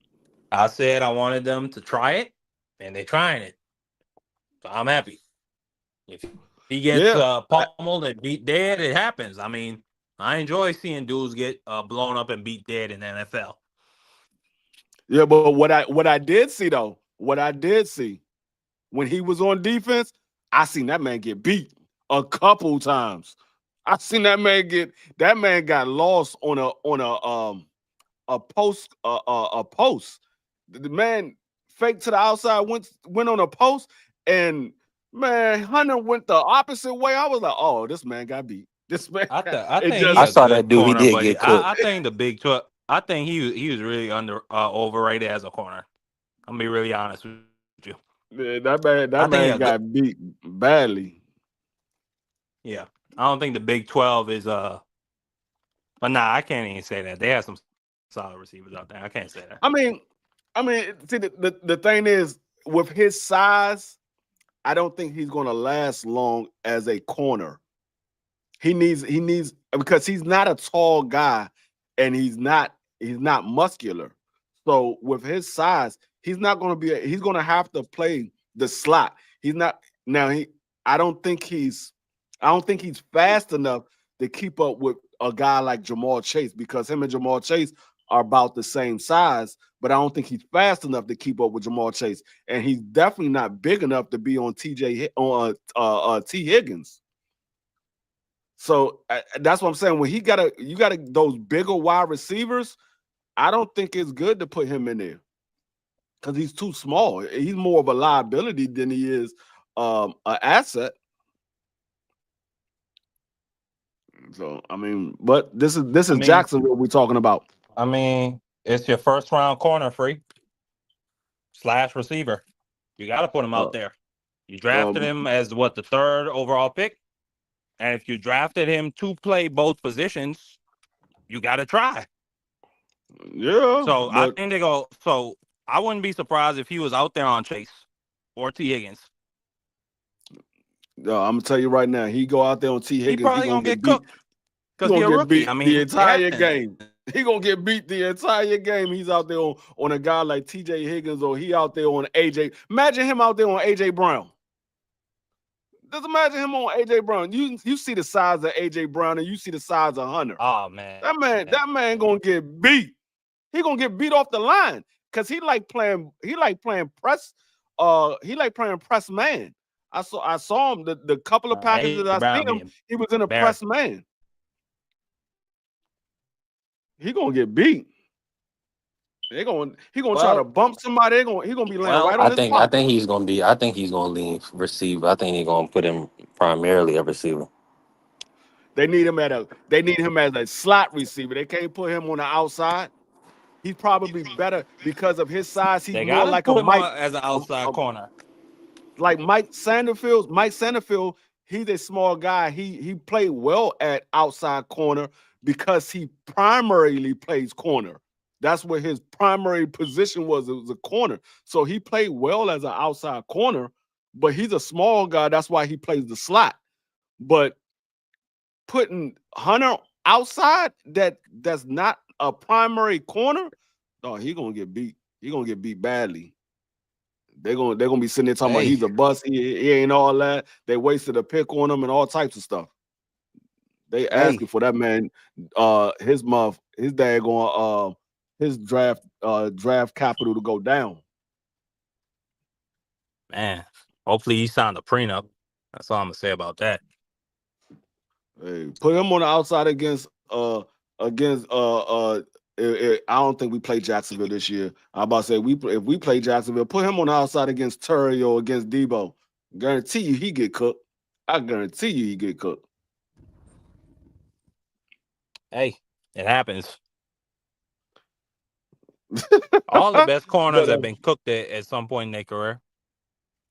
I said I wanted them to try it, and they're trying it. So I'm happy. If he gets Yeah. pummeled and beat dead, it happens. I mean, I enjoy seeing dudes get blown up and beat dead in the NFL. Yeah, but what I did see though, when he was on defense, I seen that man get beat a couple times. I seen that man got lost on a post a post. The man faked to the outside, went on a post, and man, Hunter went the opposite way. I was like, oh, this man got beat. This man, I it think he just I a saw that good dude. He corner, did but get cooked. I think the Big 12. I think he was really overrated as a corner. I'm gonna be really honest with you. yeah, that I think man got beat badly. yeah. I don't think the Big 12 is but nah, I can't even say that. They have some solid receivers out there. I can't say that. I mean, see the thing is with his size, I don't think he's gonna last long as a corner. He needs because he's not a tall guy and he's not muscular. So with his size, he's not gonna be he's gonna have to play the slot. He's not now I don't think he's fast enough to keep up with a guy like Jamal Chase because him and Jamal Chase are about the same size, but I don't think he's fast enough to keep up with Jamal Chase, and he's definitely not big enough to be on T. Higgins. So that's what I'm saying. When you got those bigger wide receivers, I don't think it's good to put him in there because he's too small. He's more of a liability than he is an asset. So I mean, but this is Jacksonville we're talking about. I mean, it's your first round corner free / receiver. You got to put him out there. You drafted him as the third overall pick, and if you drafted him to play both positions, you got to try. Yeah. So I think they go. So I wouldn't be surprised if he was out there on Chase or T. Higgins. I'm gonna tell you right now, he go out there on T. Higgins, He probably gonna get cooked because he's a rookie. I mean, the entire game. He gonna get beat the entire game. He's out there on a guy like T.J. Higgins, or he out there on AJ. Imagine him out there on AJ Brown. Just imagine him on AJ Brown. You see the size of AJ Brown and you see the size of Hunter. Oh man, that man gonna get beat. He gonna get beat off the line because he like playing press. He like playing press man. I saw him the couple of packages that I seen him. He was in a press man. He gonna get beat. He gonna try to bump somebody. He gonna be laying right on his pocket. I think he's gonna lean receiver. I think he's gonna put him primarily a receiver. They need him as a slot receiver. They can't put him on the outside. He's probably better because of his size. He's more like a Mike as an outside corner. Like Mike Sanderfield. Mike Sanderfield, he's a small guy. He played well at outside corner because he primarily plays corner. That's where his primary position was. It was a corner. So he played well as an outside corner, but he's a small guy. That's why he plays the slot. but putting Hunter outside that's not a primary corner, oh, he gonna get beat. He gonna get beat badly. They're gonna be sitting there talking about he's a bust. He ain't all that. They wasted a pick on him and all types of stuff. They asking for that man, his dad going his draft capital to go down. Man, hopefully he signed a prenup. That's all I'm gonna say about that. Hey, put him on the outside against I don't think we play Jacksonville this year. I'm about to say if we play Jacksonville, put him on the outside against Terry or against Debo. Guarantee you he get cooked. I guarantee you he get cooked. Hey, it happens. All the best corners have been cooked at some point in their career.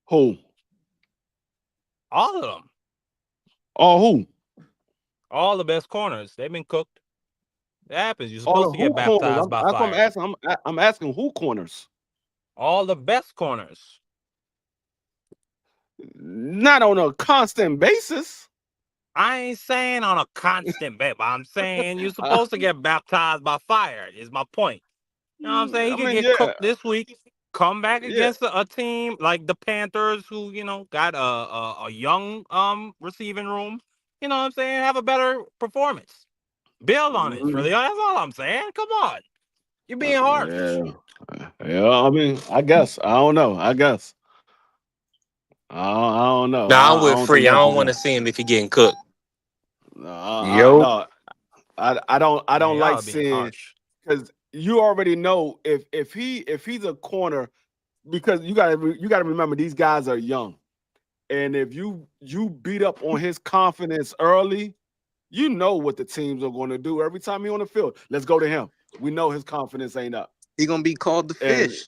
Who? All of them. Oh, who? All the best corners. They've been cooked. It happens. You're supposed to get baptized by fire. I'm asking who corners? All the best corners. Not on a constant basis. I ain't saying on a constant basis, but I'm saying you're supposed to get baptized by fire, is my point. You know what I'm saying? He could get cooked this week, come back against a team like the Panthers, who, got a young receiving room. You know what I'm saying? Have a better performance. Build on it, really. That's all I'm saying. Come on. You're being harsh. Yeah, I mean, I guess. I don't know. I guess. I don't know. I'm with Free. I don't want to see him if he getting cooked. I don't like seeing, because you already know if he's a corner, because you gotta remember these guys are young, and if you beat up on his confidence early, you know what the teams are going to do every time he's on the field. Let's go to him. We know his confidence ain't up. He gonna be called the fish.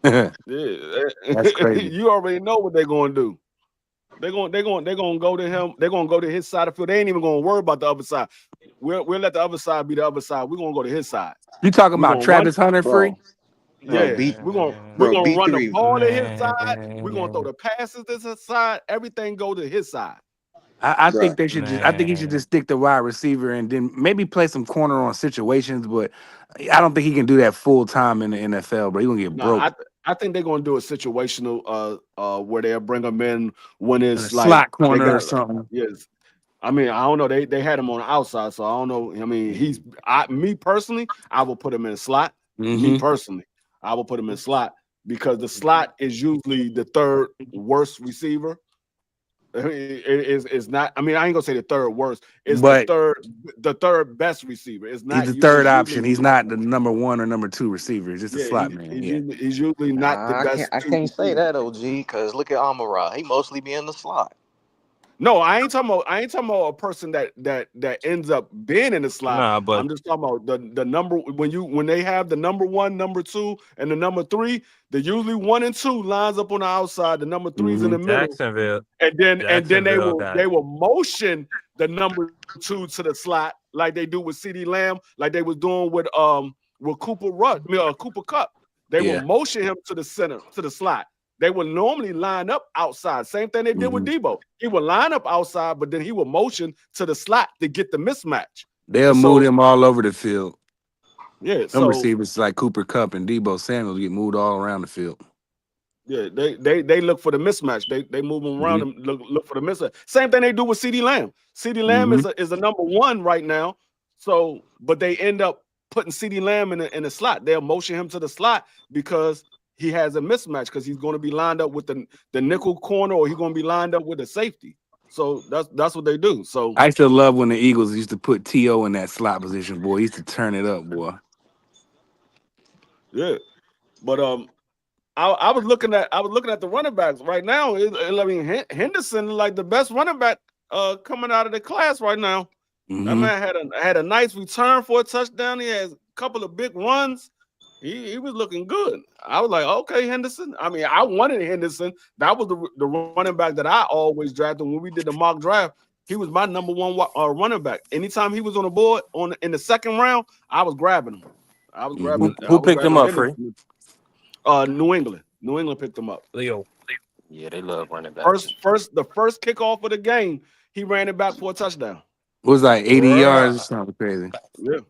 That's crazy. You already know what they're going to do. They're going to go to him. They're going to go to his side of the field. They ain't even going to worry about the other side. We'll let the other side be the other side. We're going to go to his side. You talking about Travis Hunter, Free? Yeah, we're gonna run the ball to his side. We're gonna throw the passes to his side. Everything go to his side. I think they should I think he should just stick to wide receiver and then maybe play some corner on situations, but I don't think he can do that full time in the NFL, bro. He gonna get broke. I think they're gonna do a situational where they'll bring him in when it's like slot corner or something. Yes. I mean, I don't know. They had him on the outside, so I don't know. I mean, me personally, I will put him in a slot. Me personally, I will put him in slot because the slot is usually the third worst receiver. I mean, it's not. I mean, I ain't gonna say the third worst. It's the third best receiver. It's not. He's the third option. He's not the number one or number two receiver. He's just a slot man. He's usually not the best. I can't say that, OG, because look at Amon-Ra. He mostly be in the slot. No, I ain't talking about a person that ends up being in the slot. Nah, but I'm just talking about the number when they have the number 1, number 2, and the number 3. They usually 1 and 2 lines up on the outside. The number 3's in the middle. Jacksonville, and then they will motion the number 2 to the slot like they do with CeeDee Lamb, like they was doing with Cooper Kupp. They will motion him to the center, to the slot. They would normally line up outside. Same thing they did with Debo. He would line up outside, but then he would motion to the slot to get the mismatch. They'll move him all over the field. Yeah, some receivers like Cooper Kupp and Debo Samuel get moved all around the field. Yeah, they look for the mismatch. They move them around and look for the mismatch. Same thing they do with CeeDee Lamb. CeeDee Lamb is a number 1 right now. So, but they end up putting CeeDee Lamb in the slot. They'll motion him to the slot because he has a mismatch, because he's going to be lined up with the nickel corner, or he's going to be lined up with the safety. So that's what they do. So I used to love when the Eagles used to put T.O. in that slot position, boy. He used to turn it up, boy. Yeah, but I was looking at the running backs right now. I mean, Henderson is like the best running back coming out of the class right now. That man had a nice return for a touchdown. He has a couple of big runs. He was looking good. I was like, okay, Henderson. I mean, I wanted Henderson. That was the running back that I always drafted when we did the mock draft. He was my number 1 running back. Anytime he was on the board in the second round, I was grabbing him. I was grabbing. Who picked him up, Free? New England. New England picked him up. Leo. Yeah, they love running backs. The first kickoff of the game, he ran it back for a touchdown. It was like 80 yards or Bruh. something crazy Yeah.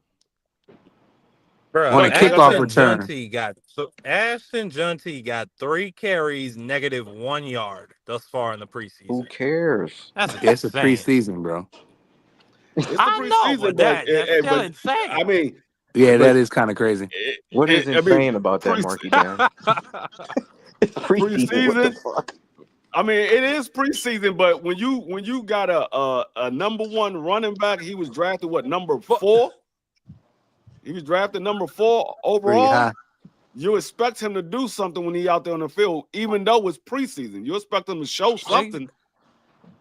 Bruh, on a But like I kickoff said, return. Ashton Junty got 3 carries, -1 yard thus far in the Who preseason. cares? That's Yeah, it's a insane. preseason, bro. it's the I know, preseason, but but that's still but I insane. mean, Yeah, but that is kind of crazy. What is I mean, insane about that, pre Marky Dan? It's preseason. What the preseason. fuck? I mean, it is preseason, but when you got a number 1 running back, he was drafted number 4? He was drafted number 4 Pretty overall. high. You expect him to do something when he out there on the field, even though it's preseason. You expect him to show something.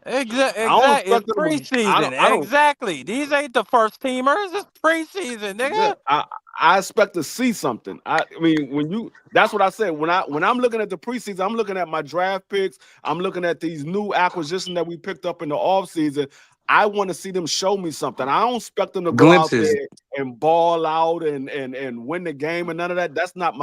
Exactly. I don't It's expect him to. preseason. I don't. Exactly. These ain't the first teamers. It's preseason, Yeah, nigga. I expect to see something. I mean, that's what I said. When I'm looking at the preseason, I'm looking at my draft picks. I'm looking at these new acquisitions that we picked up in the offseason. I want to see them show me something. I don't expect them to go out Glimpses. there and ball out and win the game and none of that. That's not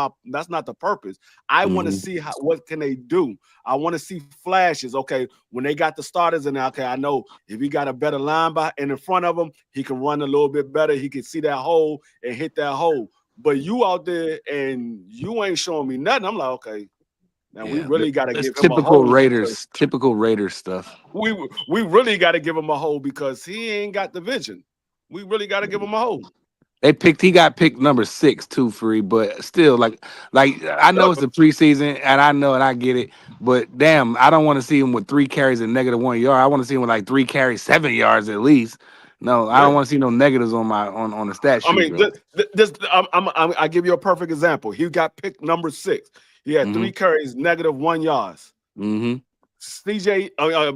the purpose. I want to see what can they do. I want to see flashes. Okay, when they got the starters in there, okay, I know if he got a better line in front of him, he can run a little bit better. He can see that hole and hit that hole. But you out there and you ain't showing me nothing. I'm like, okay, now we really got to give him a typical hole. Raiders stuff. We really got to give him a hole because he ain't got the vision. We really got to give him a hole. He got picked number 6 too, free, but still, like I know it's the preseason, and I get it, but damn, I don't want to see him with 3 carries and -1 yard. I want to see him with like 3 carries, 7 yards at least. No, I don't want to see no negatives on my on the stat sheet. I mean, I give you a perfect example. He got picked number 6. He had 3 carries, -1 yards.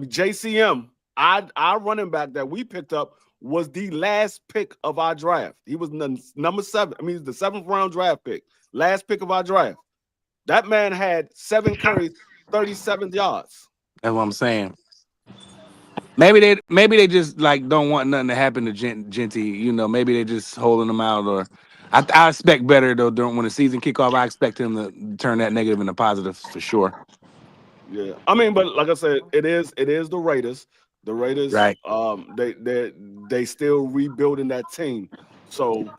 JCM, our running back that we picked up was the last pick of our draft. He was number 7. I mean, he's the 7th round draft pick. Last pick of our draft. That man had 7 carries, 37 yards. That's what I'm saying. Maybe they just like don't want nothing to happen to Genty. You know, maybe they just holding him out. Or I expect better though. When the season kick off, I expect him to turn that negative into positive for sure. Yeah, I mean, but like I said, it is the Raiders. The Raiders, right? They still rebuilding that team, so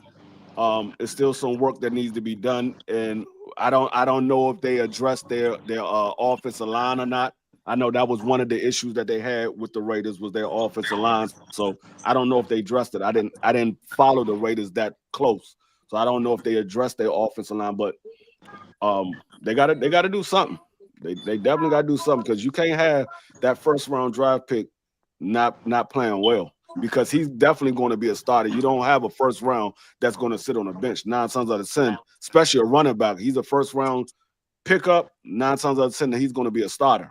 it's still some work that needs to be done. And I don't know if they addressed their offensive line or not. I know that was one of the issues that they had with the Raiders was their offensive line. So I don't know if they addressed it. I didn't follow the Raiders that close, so I don't know if they addressed their offensive line. But they got to do something. They definitely got to do something because you can't have that first round draft pick not playing well because he's definitely going to be a starter. You don't have a first round that's going to sit on the bench 9 times out of 10, especially a running back. He's a first round pickup 9 times out of 10 that he's going to be a starter.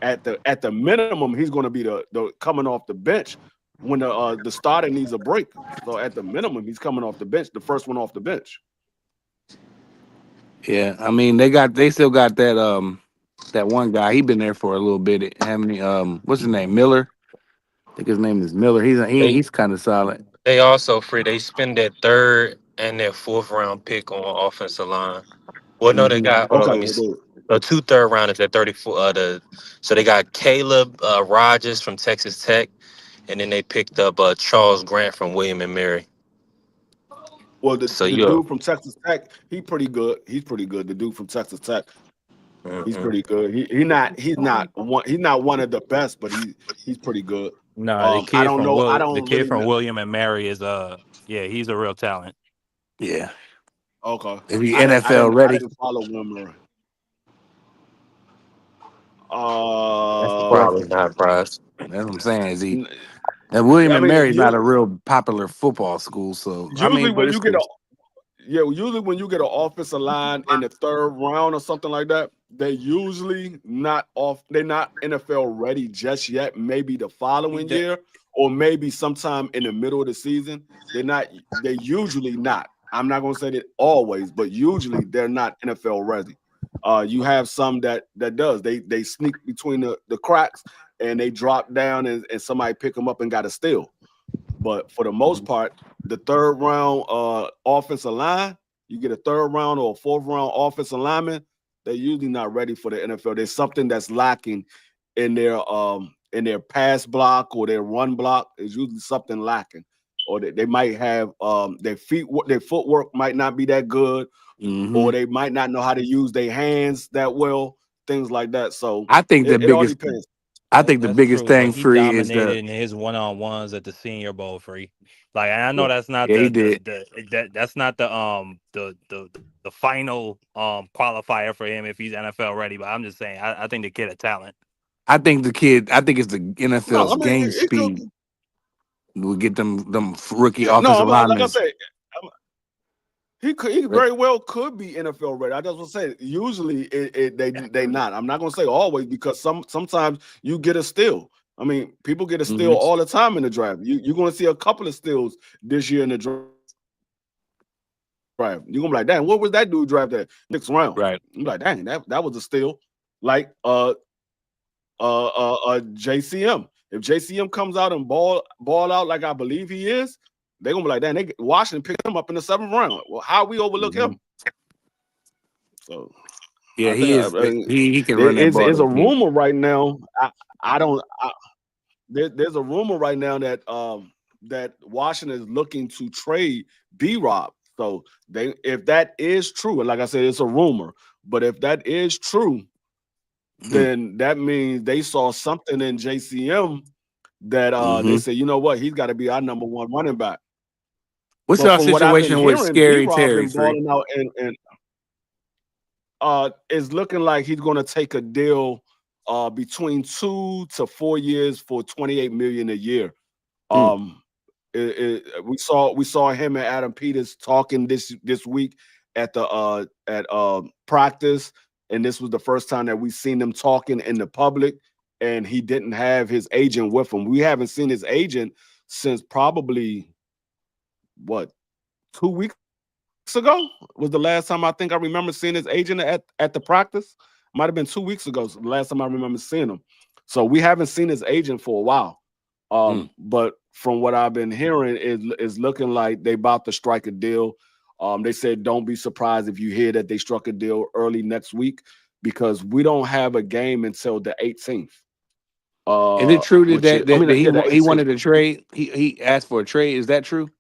At the minimum, he's going to be the coming off the bench when the starter needs a break. So at the minimum, he's coming off the bench, the first one off the bench. Yeah, I mean they still got that one guy. He been there for a little bit. How many? What's his name? Miller. I think his name is Miller. He's kind of solid. They also free. They spend their 3rd and their 4th round pick on offensive line. Well, no, they got. Hold on, let me see. 2 3rd rounders at 34. So they got Caleb Rogers from Texas Tech, and then they picked up Charles Grant from William and Mary. Well, the dude from Texas Tech, he's pretty good. He's pretty good. The dude from Texas Tech, he's pretty good. He's not one of the best, but he's pretty good. No, the kid from William and Mary is he's a real talent. Yeah. Okay. Is he NFL ready? I didn't follow Wilmer. Probably not, Bryce. That's what I'm saying. Is he? And William and Mary is not a real popular football school, so usually when you get an offensive line in the 3rd round or something like that, they're usually not off. They're not NFL ready just yet. Maybe the following year, or maybe sometime in the middle of the season. They're usually not. I'm not gonna say that always, but usually they're not NFL ready. You have some that does. They sneak between the cracks and they drop down and somebody pick them up and got a steal. But for the most part, the 3rd round offensive line, you get a 3rd round or a 4th round offensive lineman, they're usually not ready for the NFL. There's something that's lacking in their in their pass block or their run block is usually something lacking, or they might have their footwork might not be that good, or they might not know how to use their hands that well, things like that. So I think the it all biggest, depends. I think the That's biggest true, but thing, he Free, is dominated in his one-on-ones at the Senior Bowl, Free. Like, I know that's not he did. that's not the final qualifier for him if he's NFL ready. But I'm just saying, I think the kid had talent. I think it's the No, NFL's I mean game it could. speed will get them rookie Yeah, no, offensive like I linemen. said, he very well could be NFL ready. I just want to say usually they not. I'm not gonna say always because sometimes you get a steal. I mean, people get a steal all the time in the draft. You're gonna see a couple of steals this year in the draft. You're gonna be like, dang, what was that dude drafted next round? Right. You're like, dang, that was a steal. Like JCM. If JCM comes out and ball out like I believe he is, they're gonna be like, damn, Washington picked him up in the 7th round. Well, how we overlook him? So yeah, he is. He can run that ball. There's a rumor right now. There's a rumor right now that that Washington is looking to trade B-Rob. So if that is true, and like I said, it's a rumor, but if that is true, then that means they saw something in JCM that they said, you know what, he's got to be our number 1 running back. What's our situation with Scary Terry? Balling out and it's looking like he's going to take a deal between 2 to 4 years for $28 million a year. We saw him and Adam Peters talking this week at the practice, and this was the first time that we've seen them talking in the public. And he didn't have his agent with him. We haven't seen his agent since probably 2 weeks ago was the last time I think I remember seeing his agent at the practice. Might have been 2 weeks ago. So the last time I remember seeing him. So we haven't seen his agent for a while. But from what I've been hearing, is looking like they about to strike a deal. They said don't be surprised if you hear that they struck a deal early next week because we don't have a game until the 18th. Is it true that he wanted a trade? He asked for a trade. Is that true?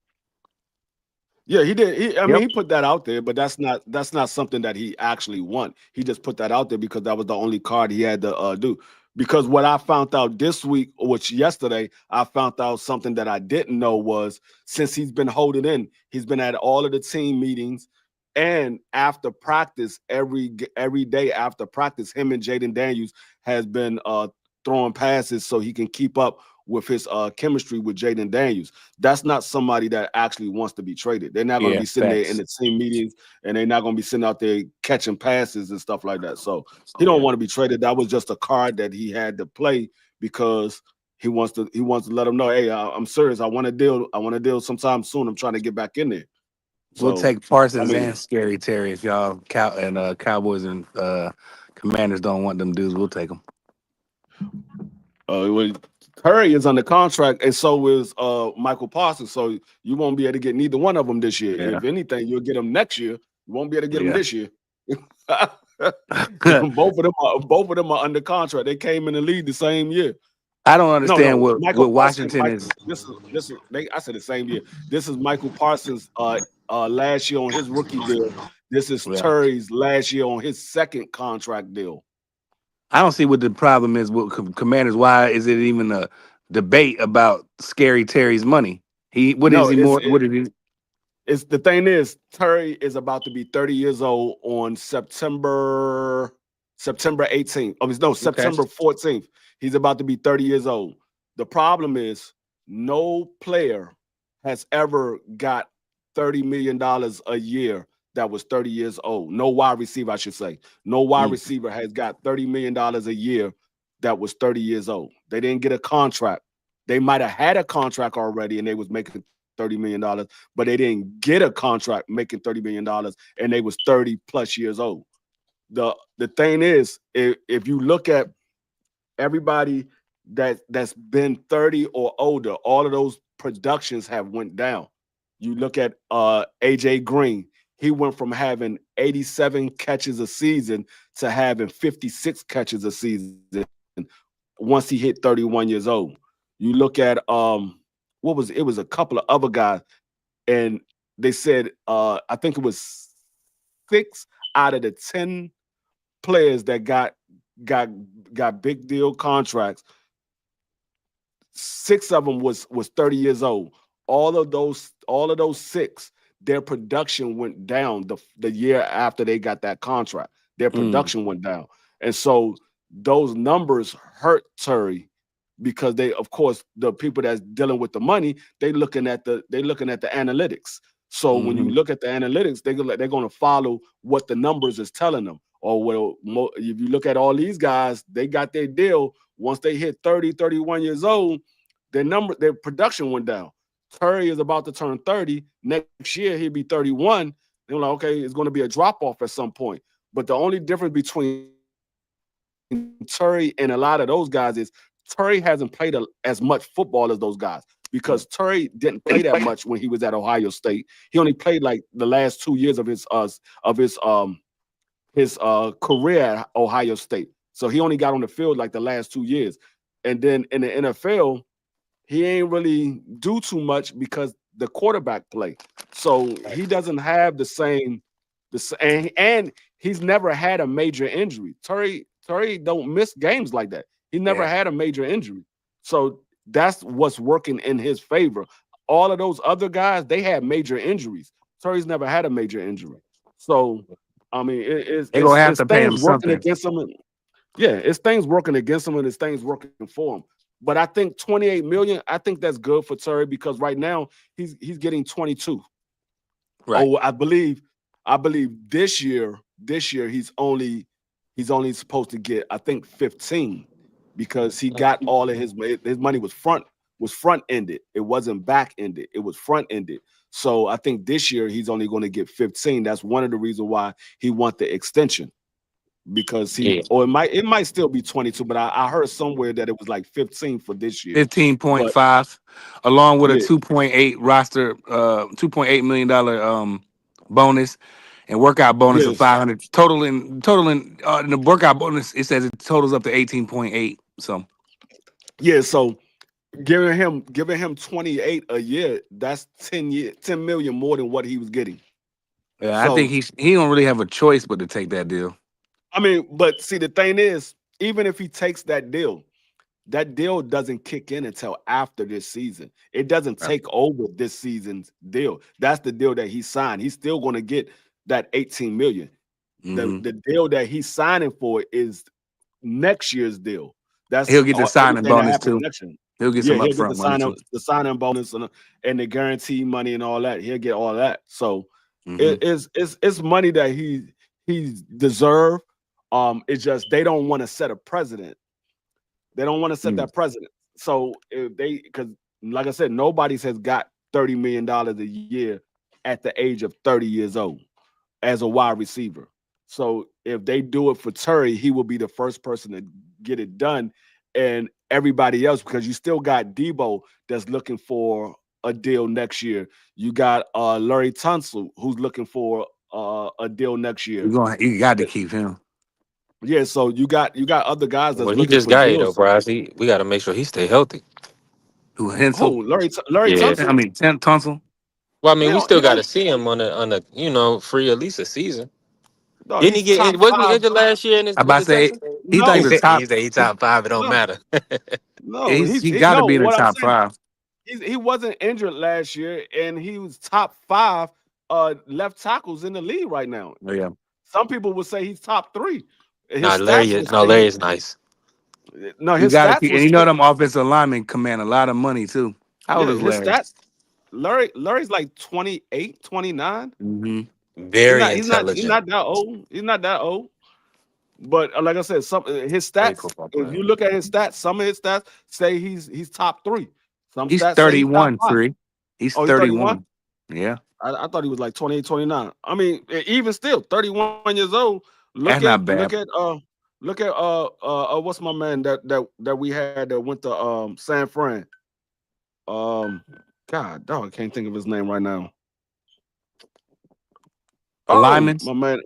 Yeah, he did. I mean, he put that out there, but that's not something that he actually won. He just put that out there because that was the only card he had to do. Because what I found out this week, which yesterday, I found out something that I didn't know was since he's been holding in, he's been at all of the team meetings, and after practice, every day after practice, him and Jaden Daniels has been throwing passes so he can keep up with his chemistry with Jaden Daniels. That's not somebody that actually wants to be traded. They're not going to be sitting there in the team meetings, and they're not going to be sitting out there catching passes and stuff like that. So he don't want to be traded. That was just a card that he had to play because he wants to let them know, hey, I'm serious. I want to deal sometime soon. I'm trying to get back in there. We'll take Parsons and Scary Terry if y'all Cowboys and Commanders don't want them dudes. We'll take them. Terry is under contract, and so is Michael Parsons. So you won't be able to get neither one of them this year. Yeah. If anything, you'll get them next year. You won't be able to get them this year. both of them are under contract. They came in the league the same year. I don't understand what Washington is. I said the same year. This is Michael Parsons' last year on his rookie deal. This is Terry's last year on his second contract deal. I don't see what the problem is with Commanders. Why is it even a debate about Scary Terry's money? What is he? It's the thing is Terry is about to be 30 years old on September 18th. September 14th. He's about to be 30 years old. The problem is no player has ever got $30 million a year that was 30 years old. No wide receiver, I should say. No wide receiver has got $30 million a year that was 30 years old. They didn't get a contract. They might have had a contract already and they was making $30 million, but they didn't get a contract making $30 million and they was 30 plus years old. The thing is, if you look at everybody that's been 30 or older, all of those productions have went down. You look at AJ Green. He went from having 87 catches a season to having 56 catches a season. once he hit 31 years old. You look at what was it was a couple of other guys, and they said I think it was 6 out of the 10 players that got big deal contracts. 6 of them was 30 years old. All of those 6, their production went down the year after they got that contract. Their production went down. And so those numbers hurt Terry because they, of course, the people that's dealing with the money, they're looking at the analytics. So when you look at the analytics, they're going to follow what the numbers is telling them. Or well, if you look at all these guys, they got their deal. Once they hit 30, 31 years old, their production went down. Terry is about to turn 30. Next year, he'll be 31. They're like, okay, it's going to be a drop-off at some point. But the only difference between Terry and a lot of those guys is Terry hasn't played as much football as those guys because Terry didn't play that much when he was at Ohio State. He only played like the last 2 years of his career at Ohio State. So he only got on the field like the last 2 years. And then in the NFL, he ain't really do too much because the quarterback play. So he doesn't have the same and he's never had a major injury. Terry don't miss games like that. He never had a major injury. So that's what's working in his favor. All of those other guys, they had major injuries. Terry's never had a major injury. So I mean, it's gonna have to pay him working something. against him. It's things working against him and it's things working for him. But I think 28 million, I think that's good for Terry because right now he's getting 22. Right. Oh, I believe this year he's only supposed to get, I think, 15 because he got all of his money was front ended. It wasn't back ended. It was front ended. So I think this year he's only going to get 15. That's one of the reasons why he want the extension. Because or it might still be 22, but I heard somewhere that it was like 15 for this year. 15.5, along with a 2.8 roster, $2.8 million bonus and workout bonus of 500. Totaling in the workout bonus, it says it totals up to 18.8. So so giving him 28 a year, that's 10 million more than what he was getting. Yeah, so, I think he don't really have a choice but to take that deal. I mean, but see, the thing is, even if he takes that deal doesn't kick in until after this season. It doesn't take over this season's deal. That's the deal that he signed. He's still going to get that 18 million. The deal that he's signing for is next year's deal. He'll get the signing bonus too. He'll get some upfront money too. The signing bonus and the guarantee money and all that. He'll get all that. So it's money that he deserved. It's just they don't want to set a precedent. They don't want to set that precedent. So because like I said, nobody has got $30 million a year at the age of 30 years old as a wide receiver. So if they do it for Terry, he will be the first person to get it done, and everybody else, because you still got Debo that's looking for a deal next year. You got Larry Tunsil who's looking for a deal next year. You got to keep him. Yeah, so you got other guys that's well, he looking just for got it deals. though, Bryce. We got to make sure he stay healthy. Who Hensel? Larry Tunsil? I mean, Tunsil. Well, I mean, we still got to see him on a free at least a season. No, Didn't he get? Wasn't he injured last year? In his, I about to say he's like the top. He's top 5. It don't matter. No, he got to be in the top 5. He wasn't injured last year, and he was top 5 left tackles in the league right now. Oh, yeah. Some people would say he's top 3. Larry is nice. No, you got to, and you know them offensive linemen command a lot of money too. How old is Larry? His stats, Larry's like 28, 29. Mm-hmm. Very intelligent. He's not that old. But like I said, his stats. If you look at his stats, some of his stats say he's top 3. He's 31, 3. He's 31. Yeah. I thought he was like 28, 29. I mean, even still, 31 years old. That's not bad. Look at what's my man that we had that went to San Fran. God, dog, I can't think of his name right now. Lyman, my man.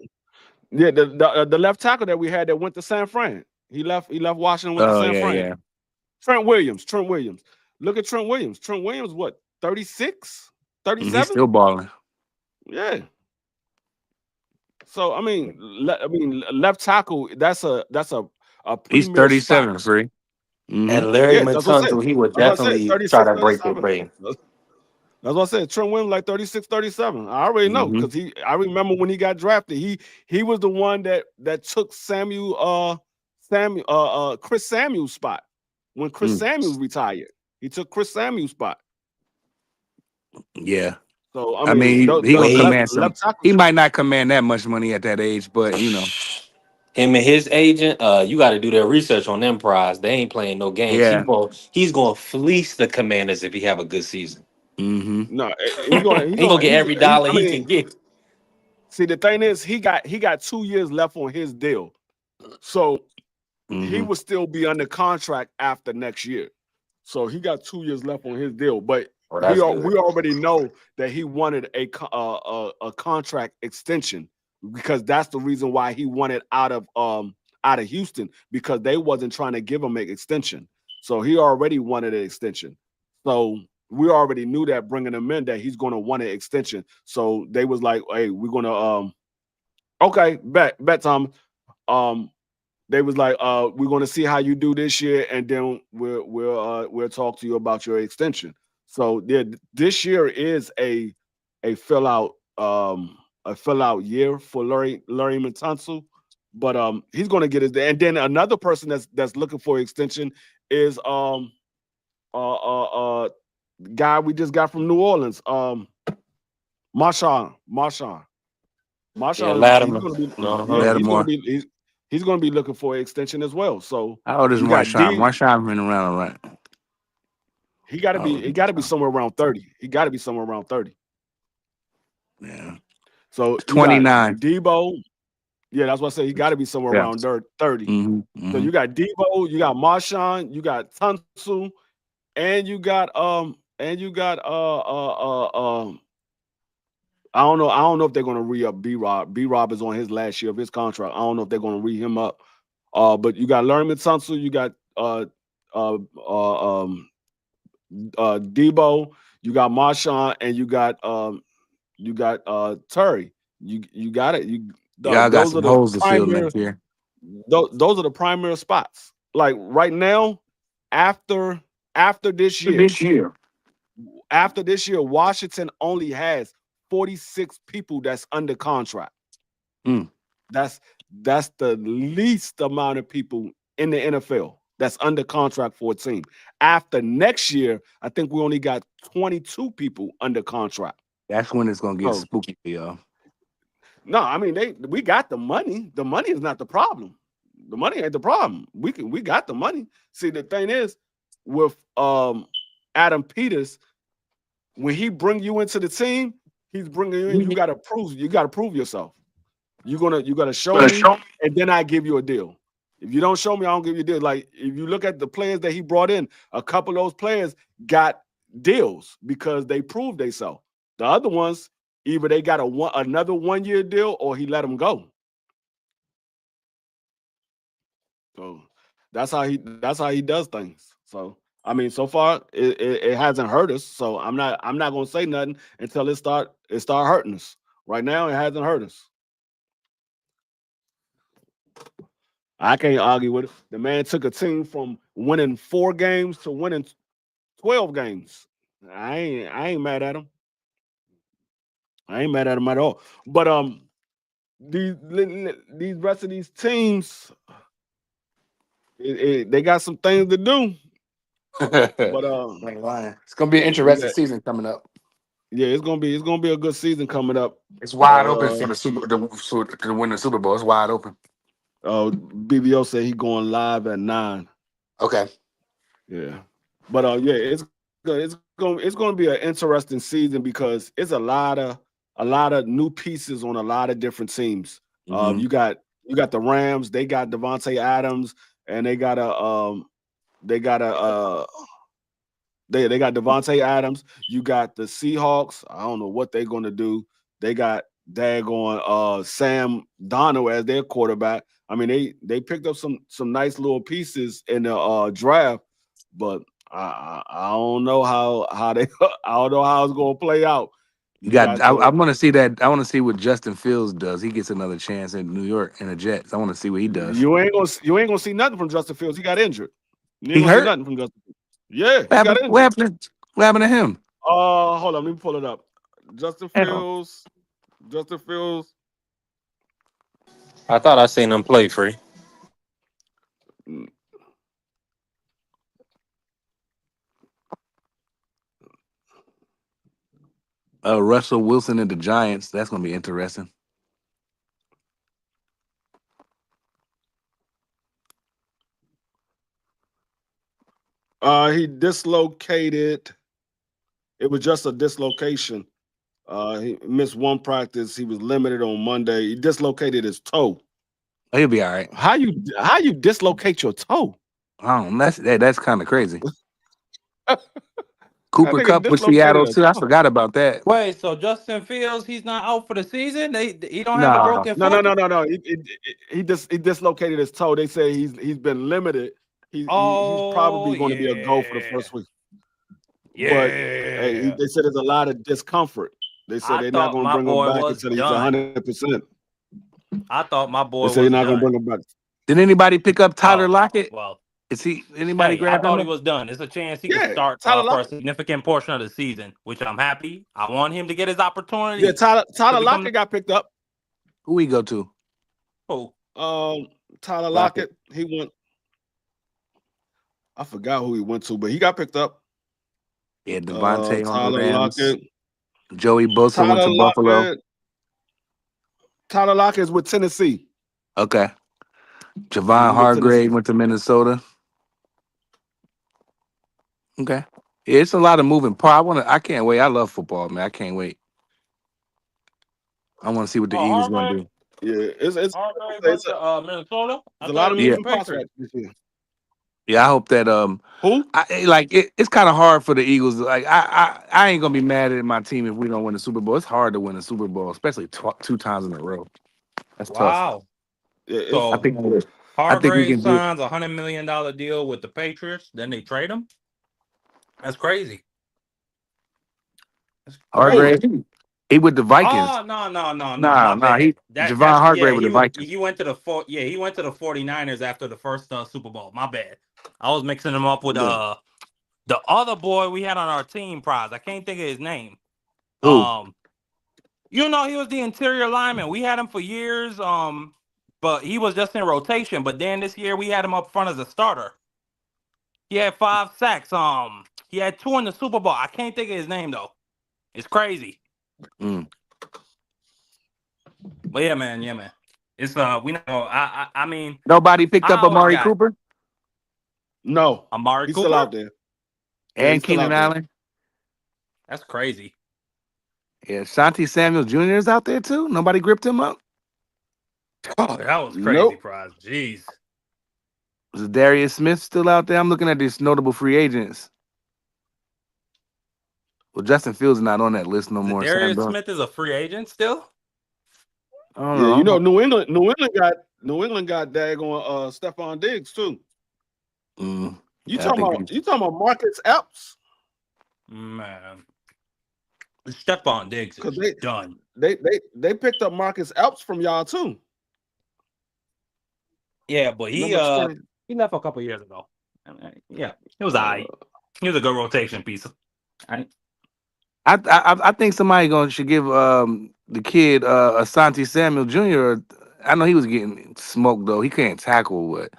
Yeah, the left tackle that we had that went to San Fran. He left Washington with the Oh San yeah, Fran. yeah. Trent Williams. Look at Trent Williams. Trent Williams, what, 36, He's 37? still balling. Yeah. So I mean, left tackle. That's a He's premier 37, spot. free. Mm-hmm. And Larry Yeah, that's what I said. Matunzo, he would That's what I said. definitely 36, try to break the 37. break. That's what I said. Trent Williams like 36, 37. I already know Mm-hmm. because I remember when he got drafted. He was the one that took Chris Samuel's spot when Chris Samuels retired. He took Chris Samuel's spot. Yeah. So I mean, he gonna command some. left tackle. He might not command that much money at that age, but you know. Him and his agent, you got to do their research on them prize. They ain't playing no games. Yeah. He's gonna fleece the Commanders if he have a good season. Mm-hmm. No, he's gonna get every dollar he can get. See, the thing is, he got 2 years left on his deal, so he will still be under contract after next year. So he got 2 years left on his deal, but we already know that he wanted a contract extension because that's the reason why he wanted out of Houston, because they wasn't trying to give him an extension. So he already wanted an extension. So we already knew that bringing him in that he's going to want an extension. So they was like, hey, we're going to okay, bet Tom. They was like, we're going to see how you do this year, and then we'll talk to you about your extension. So this year is a fill out year for Larry Matunzo, but he's going to get his. And then another person that's looking for extension is guy we just got from New Orleans, Marshawn. Lattimore. He's going to be looking for an extension as well. So how old is Marshawn? Marshawn been around a lot. He got to be somewhere around 30. He got to be somewhere around 30. Yeah. So 29. Debo. Yeah, that's what I said. He got to be somewhere around 30. Mm-hmm. So you got Debo, you got Marshawn, you got Tunsu, and you got I don't know if they're going to re-up B-Rob. B-Rob is on his last year of his contract. I don't know if they're going to re him up. But you got Larry Matunzo, you got Debo, you got Marshawn, and you got Terry. You got it. Y'all got some holes to fill next year. Those are the primary spots. Like right now, after this year, Washington only has 46 people that's under contract. That's the least amount of people in the NFL that's under contract for a team. After next year, I think we only got 22 people under contract. That's when it's gonna get spooky for y'all. No, I mean we got the money. The money is not the problem. The money ain't the problem. We got the money. See, the thing is with Adam Peters, when he bring you into the team, he's bringing you in. You got to prove yourself. You gotta show me, and then I give you a deal. If you don't show me, I don't give you a deal. Like if you look at the players that he brought in, a couple of those players got deals because they proved themselves. The other ones, either they got another 1 year deal or he let them go. So that's how he does things. So I mean, so far it hasn't hurt us. So I'm not gonna say nothing until it start hurting us. Right now, it hasn't hurt us. I can't argue with it. The man took a team from winning 4 games to winning 12 games. I ain't mad at him. I ain't mad at him at all. But these rest of these teams, they got some things to do. But it's gonna be an interesting season coming up. Yeah, it's gonna be a good season coming up. It's wide open for to win the Super Bowl. It's wide open. BBO said he going live at 9. Okay. Yeah, but it's gonna be an interesting season because it's a lot of new pieces on a lot of different teams. You got the Rams. They got Devontae Adams, and they got Devontae Adams. You got the Seahawks. I don't know what they're gonna do. They got daggone Sam Darnold as their quarterback. I mean, they picked up some nice little pieces in the draft, but I don't know how they I don't know how it's gonna play out. You You got. got I the want to see that. I want to see what Justin Fields does. He gets another chance in New York in the Jets. I want to see what he does. you ain't gonna see nothing from Justin Fields. He got injured. You ain't He gonna see hurt. nothing from Justin Fields. Yeah, What he got happened? injured. What happened to him? Hold on, let me pull it up. Justin Damn. Fields. Justin Fields. I thought I seen him play free. Russell Wilson and the Giants. That's gonna be interesting. He dislocated. It was just a dislocation. He missed one practice. He was limited on Monday. He dislocated his toe. Oh, he'll be all right. How you dislocate your toe? I don't know. That's kind of crazy. That Cooper nigga Cup with dislocated Seattle a too. I toe. forgot about that. Wait, so Justin Fields, he's not out for the season? He don't have a No. broken No, foot? no. He dislocated his toe. They say he's been limited. He's probably going to be a go for the first week. But hey, they said there's a lot of discomfort. They said I they're not thought going to my bring him boy back was until he's done. 100%. I thought my boy They was say they're not going to done. bring him back. Did anybody pick up Tyler Oh, Lockett? well, Is he? Anybody hey, I grab thought he him? was done. It's a chance he could Yeah, start Tyler for a Lockett. significant portion of the season, which I'm happy. I want him to get his opportunity. Yeah, Tyler become Lockett got picked up. Who we go to? Oh, Tyler Lockett. Lockett. He went. I forgot who he went to, but he got picked up. Yeah, Devontae on the Tyler Rams. Lockett. Joey Bosa went to Buffalo. Tyler Lockett is with Tennessee. Okay. Javon with Hargrave Tennessee. went to Minnesota. Okay. Yeah, it's a lot of moving parts. I can't wait. I love football, man. I can't wait. I want to see what the Eagles gonna do. Yeah, it's Hargrave went to Minnesota. a lot of he was moving parts Patriots. this year. Yeah, I hope that Who? it's kind of hard for the Eagles. Like I ain't gonna be mad at my team if we don't win the Super Bowl. It's hard to win a Super Bowl, especially 2 times in a row. That's tough. Wow. Yeah, So I think we Hargrave can do. signs a $100 million deal with the Patriots. Then they trade him. That's crazy. Hargrave, he with the Vikings. Oh no. Nah, Javon Hargrave with the Vikings. He went to the 49ers after the first Super Bowl. My bad. I was mixing him up with the other boy we had on our team, Prize. I can't think of his name. Who? He was the interior lineman. We had him for years. But he was just in rotation. But then this year we had him up front as a starter. He had 5 sacks. He had 2 in the Super Bowl. I can't think of his name though. It's crazy. But yeah, man. It's we know. I mean, nobody picked up Amari Cooper. No, Amari he's Cooper still out there. And Keenan Allen. That's crazy. Yeah, Shanti Samuel Jr. is out there too. Nobody gripped him up. Oh, that was crazy, Nope. Prize. Jeez. Was Darius Smith still out there? I'm looking at these notable free agents. Well, Justin Fields is not on that list no more. Darius Smith is a free agent still? I don't Yeah, know. you know, New England got daggone Stephon Diggs too. You talking about Marcus Epps? Man, Stephon Diggs is done. They picked up Marcus Epps from y'all too. Yeah, but he left a couple years ago. Yeah, it was alright. He was a good rotation piece. I think somebody should give the kid Asante Samuel Jr. I know he was getting smoked though. He can't tackle. But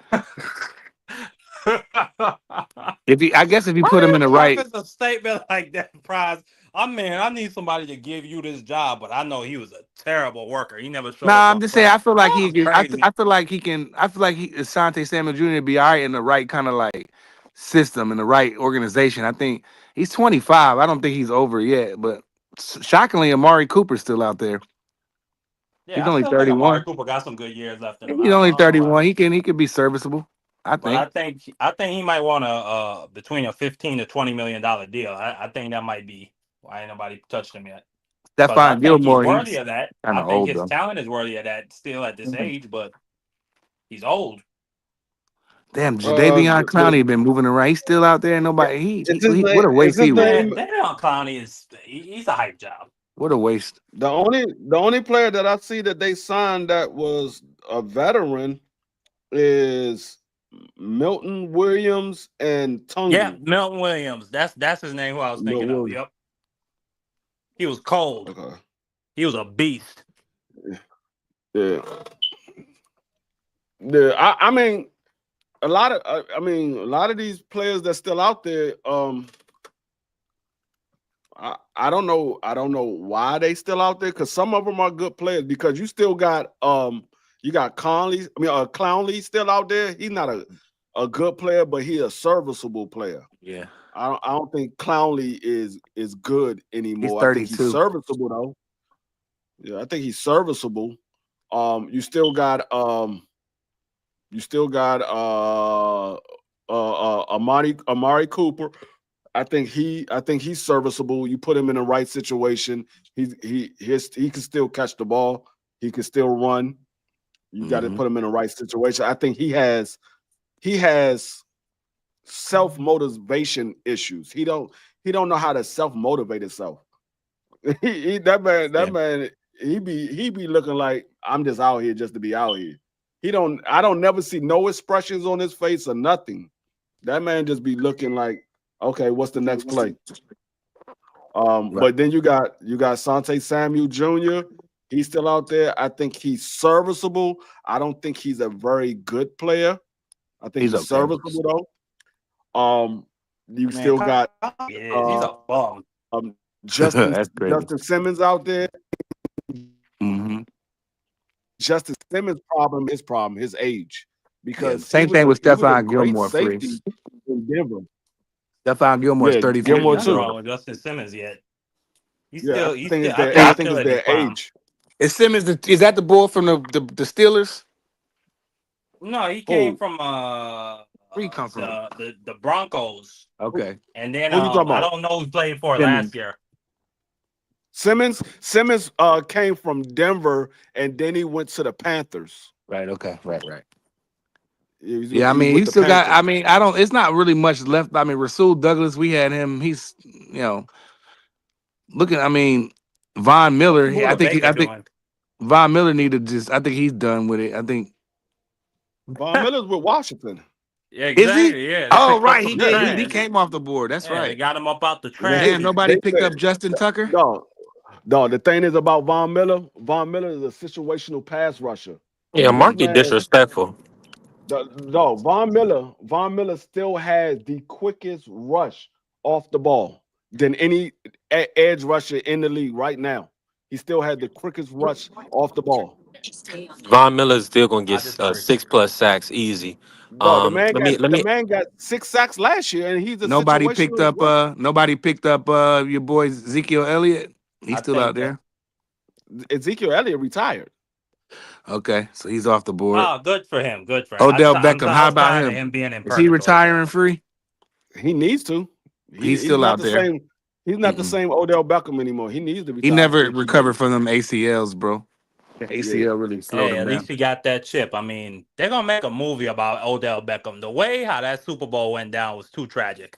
if you put him in the right, it's a statement like that, Prize. I need somebody to give you this job, but I know he was a terrible worker. He never showed. I'm just saying. I feel like he can. crazy. I feel like he can. I feel like Asante Samuel Jr. be all right in the right kind of like system in the right organization. I think he's 25. I don't think he's over yet. But shockingly, Amari Cooper's still out there. Yeah, he's only 31. Amari Cooper got some good years left in him. He's only 31. He can be serviceable. I think he might want between a $15 to $20 million deal. I think that might be why ain't nobody touched him yet. Stephon Gilmore, he's worthy of that. I think his though. talent is worthy of that still at this age, but He's old. Damn, Jadeveon Clowney been moving around. He's still out there. Nobody. Is his He name? what a Is waste his he was. Man, name? David Clowney he's a hype job. What a waste. The only player that I see that they signed that was a veteran is Milton Williams and Tungu. Yeah, Milton Williams. That's his name. Who I was thinking of. Yep. He was cold. Okay. He was a beast. Yeah. Yeah. I mean, a lot of these players that's still out there. I don't know why they still out there, because some of them are good players, because you still got Clowney still out there. He's not a good player, but he's a serviceable player. Yeah. I don't think Clowney is good anymore. He's I think 32. he's serviceable though. Yeah, I think he's serviceable. You still got Amari Cooper. I think he's serviceable. You put him in the right situation, he can still catch the ball. He can still run. You got to put him in the right situation. I think he has self-motivation issues. He don't know how to self-motivate himself. That man, he be looking like, I'm just out here just to be out here. I don't never see no expressions on his face or nothing. That man just be looking like, okay, what's the next play? Right. But then you got Sante Samuel Jr. He's still out there. I think he's serviceable. I don't think he's a very good player. I think he's serviceable though. Still got he's a bum. Justin Simmons out there. Mm-hmm. Justin Simmons' problem, his age. Because same thing with Stephon Gilmore safety in Denver. Stephon Gilmore is 34. Gilmore Nothing too. wrong with Justin Simmons yet. I think it's their age. Is Simmons is that the boy from the Steelers? No, he came from Where he come from? The Broncos. Okay. And then Who you talking about? I don't know who played for last year. Simmons came from Denver and then he went to the Panthers. Right. Okay. Right. Yeah, I mean, he still got. I mean, it's not really much left. I mean, Rasul Douglas, we had him. He's, looking. I mean, Von Miller. I think Von Miller needed just. I think he's done with it. I think Von Miller's with Washington. Yeah, exactly. Is he? Yeah. Oh, right. He did. He came off the board. That's right. They got him up out the trash. Damn, nobody picked up Justin Tucker. No. The thing is about Von Miller. Von Miller is a situational pass rusher. Yeah, Mark, you disrespectful. No, Von Miller still has the quickest rush off the ball than any edge rusher in the league right now. He still had the quickest rush off the ball. Von Miller's still gonna get 6+ sacks easy. No, the man got 6 sacks last year, and he's nobody picked up your boy Ezekiel Elliott. He's still out there. Ezekiel Elliott retired. Okay, so he's off the board. Oh, good for him. Odell Beckham, how about him? Is he retiring free? He needs to. He's still out there. He's not the same Odell Beckham anymore. He needs to retire. He never recovered from them ACLs, bro. The ACL really slowed him at down. least he got that chip. I mean, they're gonna make a movie about Odell Beckham. The way how that Super Bowl went down was too tragic.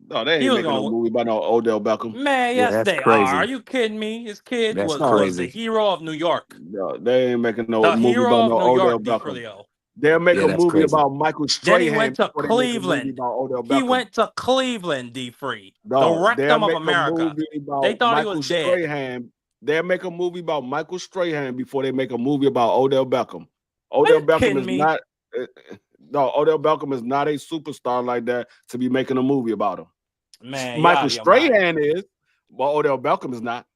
No, they ain't making no movie about no Odell Beckham. Man, yes, they are. Are you kidding me? His kid was the hero of New York. No, they ain't making no movie about no Odell Beckham. They'll make a movie about Michael Strahan. Then he went to Cleveland. He went to Cleveland, D. Free. The rectum of America. They thought he was dead. They'll make a movie about Michael Strahan before they make a movie about Odell Beckham. Odell Beckham is not. No, Odell Beckham is not a superstar like that to be making a movie about him. Man, Michael Strahan is, but Odell Beckham is not.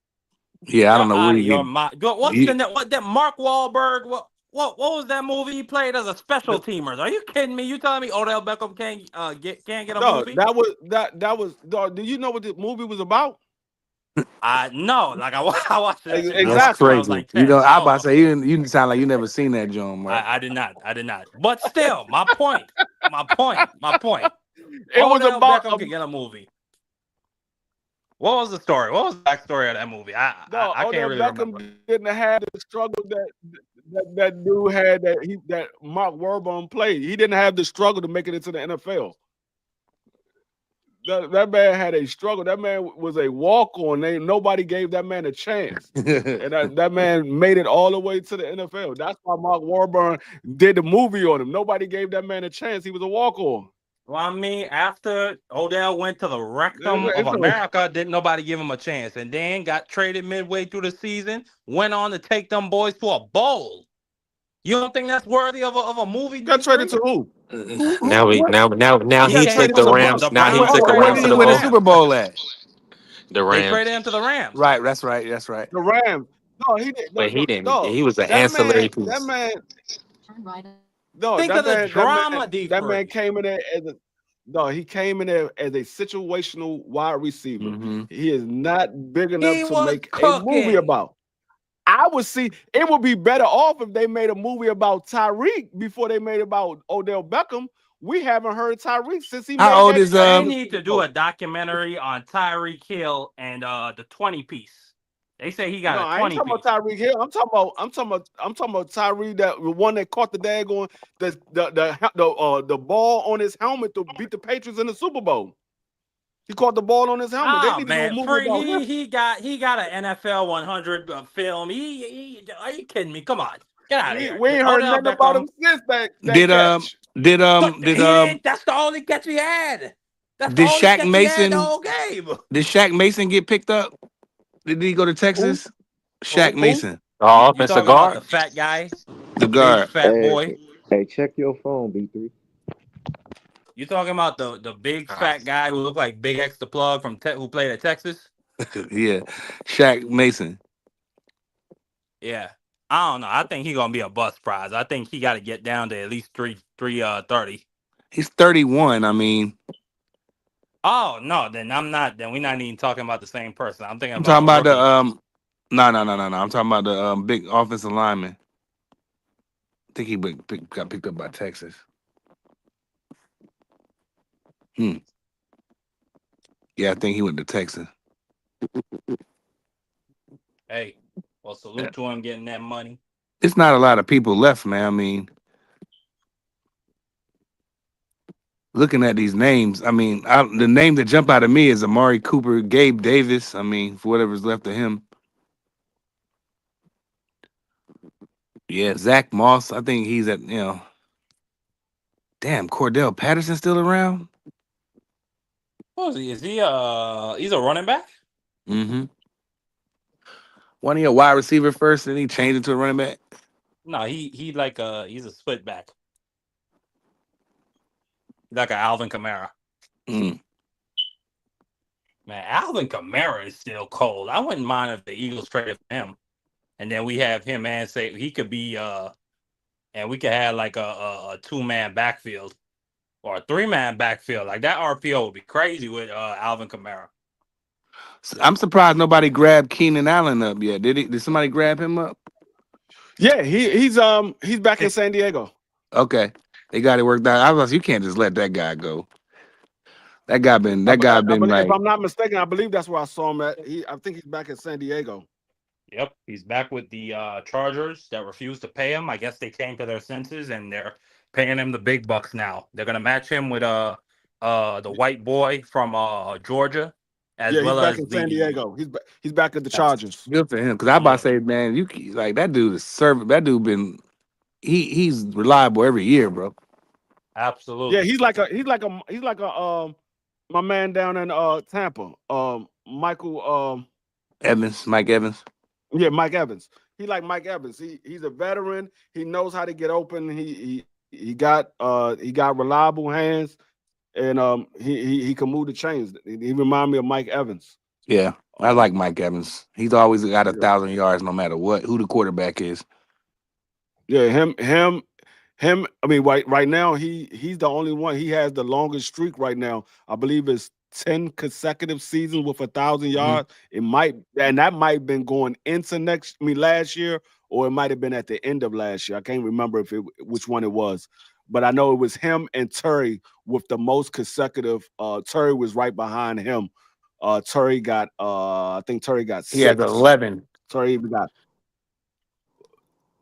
Yeah, I don't know where you. What that Mark Wahlberg? What was that movie he played as a special teamer? Are you kidding me? You telling me Odell Beckham can't get a movie? That was. Do you know what the movie was about? No, like I watched it. Exactly. That's crazy. Like I'm about to say you sound like you never seen that, John. I did not. But still, my point. It Odell was about Beckham could get a movie. What was the story? What was the backstory of that movie? I can't really remember. Didn't have the struggle that dude had that Mark Warburton played. He didn't have the struggle to make it into the NFL. That man had a struggle. That man was a walk-on. Nobody gave that man a chance. And that man made it all the way to the NFL. That's why Mark Warburton did the movie on him. Nobody gave that man a chance. He was a walk-on. Well, I mean, after Odell went to the rectum of America, didn't nobody give him a chance, and then got traded midway through the season. Went on to take them boys to a bowl. You don't think that's worthy of a movie? Got traded to who? Now he took the Rams. Now he took the Where Rams did to he the win the bowl. Super Bowl at? The They Rams. traded him to the Rams. Right, that's right. That's right. The Rams. No, he didn't. But he didn't. No, He was an that ancillary man, piece. that man. No, Think that of the man, drama, that man came in there as a. No, he came in there as a situational wide receiver. Mhm. He is not big enough He to was make a movie cooking. about. I would see it would be better off if they made a movie about Tyreek before they made about Odell Beckham. We haven't heard Tyreek since he. How old is They need to do a documentary on Tyreek Hill and the 20 piece. They say he got No, a I 20 ain't talking piece. about Tyreek Hill. I'm talking about Tyreek, that the one that caught the daggone the ball on his helmet to beat the Patriots in the Super Bowl. He caught the ball on his helmet. They Oh need man, to do a movie about him. he got an NFL 100 film. Are you kidding me? Come on, get out of here. We ain't heard Odell nothing about Beckham- him since that Did catch. That's the only catch he had. That's the Did only Shaq catch he Mason- had the whole game. Did Shaq Mason get picked up? Did he go to Texas? Shaq Who? Mason, The You offensive talking about guard. the fat guy, the guard. big fat boy? Hey, check your phone, B3. You talking about the big fat guy who looked like Big X the Plug from who played at Texas? Yeah, Shaq Mason. Yeah, I don't know. I think he's gonna be a bust prize. I think he got to get down to at least 330. He's 31. I mean, Oh no, then I'm not. Then we're not even talking about the same person. I'm thinking. I'm talking about the rookie. No. I'm talking about the big offensive lineman. I think he got picked up by Texas. Yeah, I think he went to Texas. Hey, well, salute to him getting that money. It's not a lot of people left, man. I mean, looking at these names, I mean, the name that jump out of me is Amari Cooper, Gabe Davis. I mean, for whatever's left of him. Yeah, Zach Moss. I think he's at, damn, Cordell Patterson still around? What is he? Is he he's a running back? Mm-hmm. One of your wide receiver first, and he changed it to a running back. No, he's a split back. Like an Alvin Kamara. Mm. Man, Alvin Kamara is still cold. I wouldn't mind if the Eagles traded for him. And then we have him and say he could be and we could have like a 2-man backfield or a 3-man backfield. Like that RPO would be crazy with Alvin Kamara. I'm surprised nobody grabbed Keenan Allen up yet. Did somebody grab him up? Yeah, he's back in San Diego. Okay. They got it worked out. I was like, you can't just let that guy go. That guy been If like, I'm not mistaken, I believe that's where I saw him at. I think he's back in San Diego. Yep, he's back with the Chargers that refused to pay him. I guess they came to their senses and they're paying him the big bucks now. They're gonna match him with the white boy from Georgia, He's back in San Diego. He's back at the Chargers. good for him. Because I about to say, man, you like that dude is serving. That dude been he's reliable every year, bro. Absolutely. Yeah, he's like a my man down in Tampa, Mike Evans. Yeah, Mike Evans. He like Mike Evans. He's a veteran. He knows how to get open. He got reliable hands, and he can move the chains. He remind me of Mike Evans. Yeah, I like Mike Evans. He's always got 1,000 yards, no matter who the quarterback is. Yeah, him. I mean, right now he's the only one. He has the longest streak right now. I believe it's 10 consecutive seasons with 1,000 yards. That might have been going into last year, or it might have been at the end of last year. I can't remember which one it was, but I know it was him and Terry with the most consecutive. Terry was right behind him. Terry got I think Terry got 6. He had 11. Terry even got.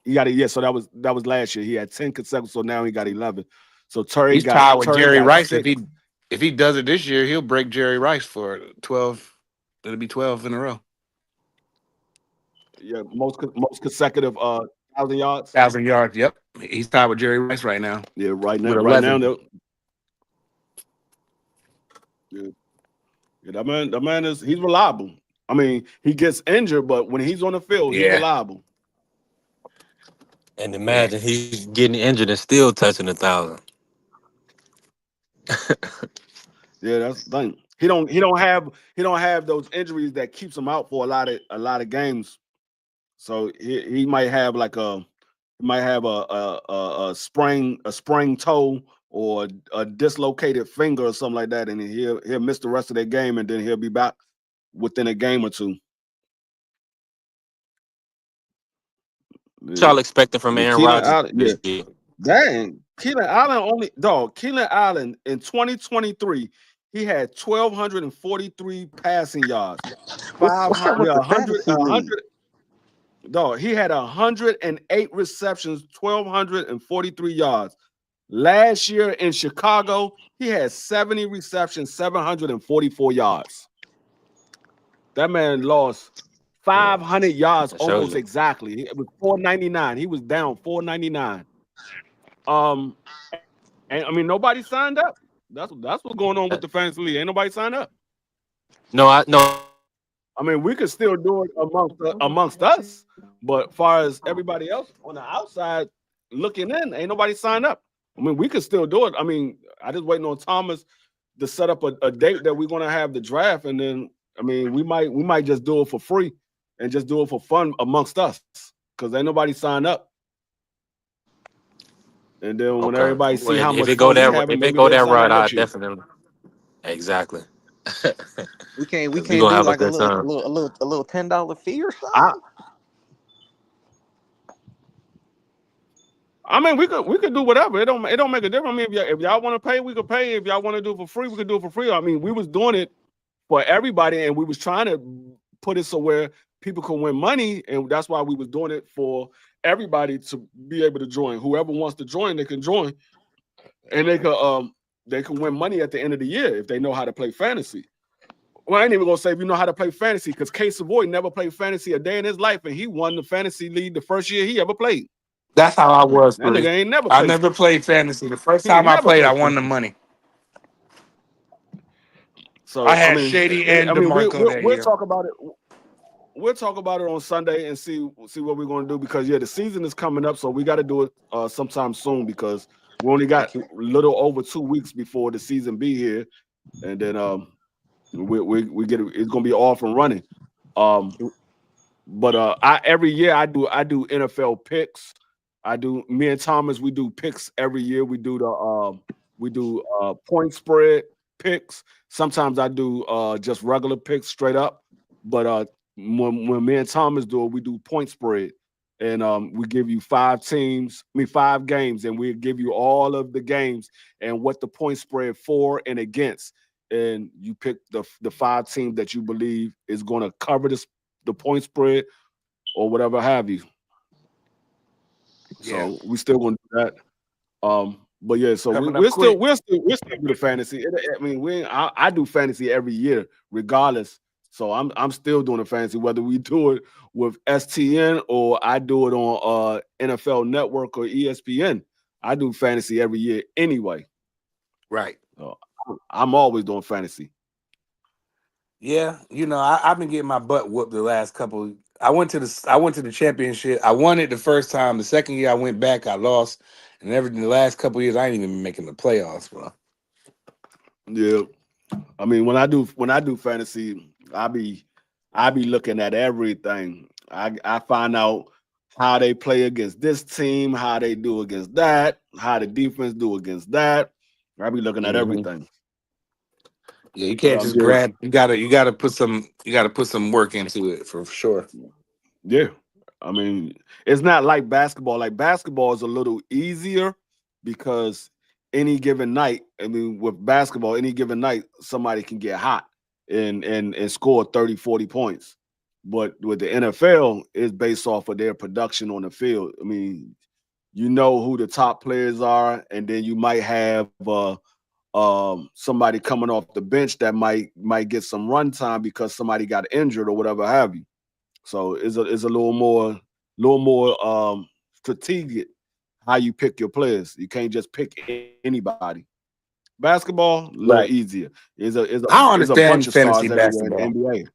He got it. Yeah, so that was last year. He had 10 consecutive, so now he got 11. So Terry He's tied with Jerry got Rice. 6. If he does it this year, he'll break Jerry Rice for 12. It'll be 12 in a row. Yeah, most consecutive 1,000 yards. 1,000 yards. Yep, he's tied with Jerry Rice right now. Yeah, right now. With Right 11. now, yeah, that man he's reliable. I mean, he gets injured, but when he's on the field, he's Yeah. reliable. And imagine he's getting injured and still touching 1,000. Yeah, that's the thing. He don't have those injuries that keeps him out for a lot of games. So he might have like a sprained toe or a dislocated finger or something like that, and he'll miss the rest of that game, and then he'll be back within a game or two. What y'all expecting from Aaron Rodgers this year? Dang, Keelan Allen in 2023, he had 1,243 passing yards. What's up with the fantasy league? Dog, he had 108 receptions, 1,243 yards. Last year in Chicago, he had 70 receptions, 744 yards. That man lost 500 yards almost exactly. It was 499. He was down 499. And I mean, nobody signed up. That's what's going on with the fantasy league. Ain't nobody signed up. No. I mean, we could still do it amongst us, but as far as everybody else on the outside looking in, ain't nobody signed up. I mean, we could still do it. I mean, I just waiting on Thomas to set up a date that we're gonna have the draft, and then I mean, we might just do it for free and just do it for fun amongst us because ain't nobody signed up. And then when everybody see how much if it go that route, I definitely exactly. We can't do have like a a good time. little $10 fee or something. I mean, we could do whatever. It don't make a difference. I mean, if y'all want to pay, we could pay. If y'all want to do it for free, we could do it for free. I mean, we was doing it for everybody, and we was trying to put it so where people could win money, and that's why we was doing it for everybody to be able to join. Whoever wants to join, they can join, and they can win money at the end of the year if they know how to play fantasy. Well, I ain't even gonna say if you know how to play fantasy, because K Savoy never played fantasy a day in his life, and he won the fantasy league the first year he ever played. That's how I was. That nigga ain't never I played. never played fantasy. The first time I played, I won the money. So I had Shady and DeMarco that we'll year. talk about it. We'll talk about it on Sunday and see what we're going to do, because the season is coming up, so we got to do it sometime soon, because we only got a little over 2 weeks before the season be here, and then we get it's going to be off and running. But every year I do NFL picks. Me and Thomas, we do picks every year. We do point spread picks. Sometimes I do just regular picks straight up. But when me and Thomas do it, we do point spread, and we give you 5 games, and we give you all of the games and what the point spread for and against, and you pick the 5 teams that you believe is going to cover the point spread or whatever have you. Yeah. So we still gonna do that. But yeah, so we're still do the fantasy. I mean, I do fantasy every year, regardless. So I'm still doing the fantasy, whether we do it with STN or I do it on NFL Network or ESPN. I do fantasy every year anyway. Right. So I'm always doing fantasy. Yeah, I've been getting my butt whooped the last couple. I went to the championship. I won it the first time. The second year I went back, I lost, and the last couple of years I ain't even been making the playoffs, bro. Yeah, I mean when I do fantasy, I be looking at everything. I find out how they play against this team, how they do against that, how the defense do against that. I be looking at everything. Yeah, you can't just grab. You gotta put some work into it for sure. Yeah, I mean, it's not like basketball. Like basketball is a little easier because any given night, with basketball, any given night, somebody can get hot and score 30, 40 points. But with the NFL, it's based off of their production on the field. I mean, you know who the top players are, and then you might have somebody coming off the bench that might get some run time because somebody got injured or whatever have you. So it's a little more strategic how you pick your players. You can't just pick anybody. Basketball, a little Right. easier. Is I don't a bunch understand of fantasy stars everywhere in the basketball. NBA.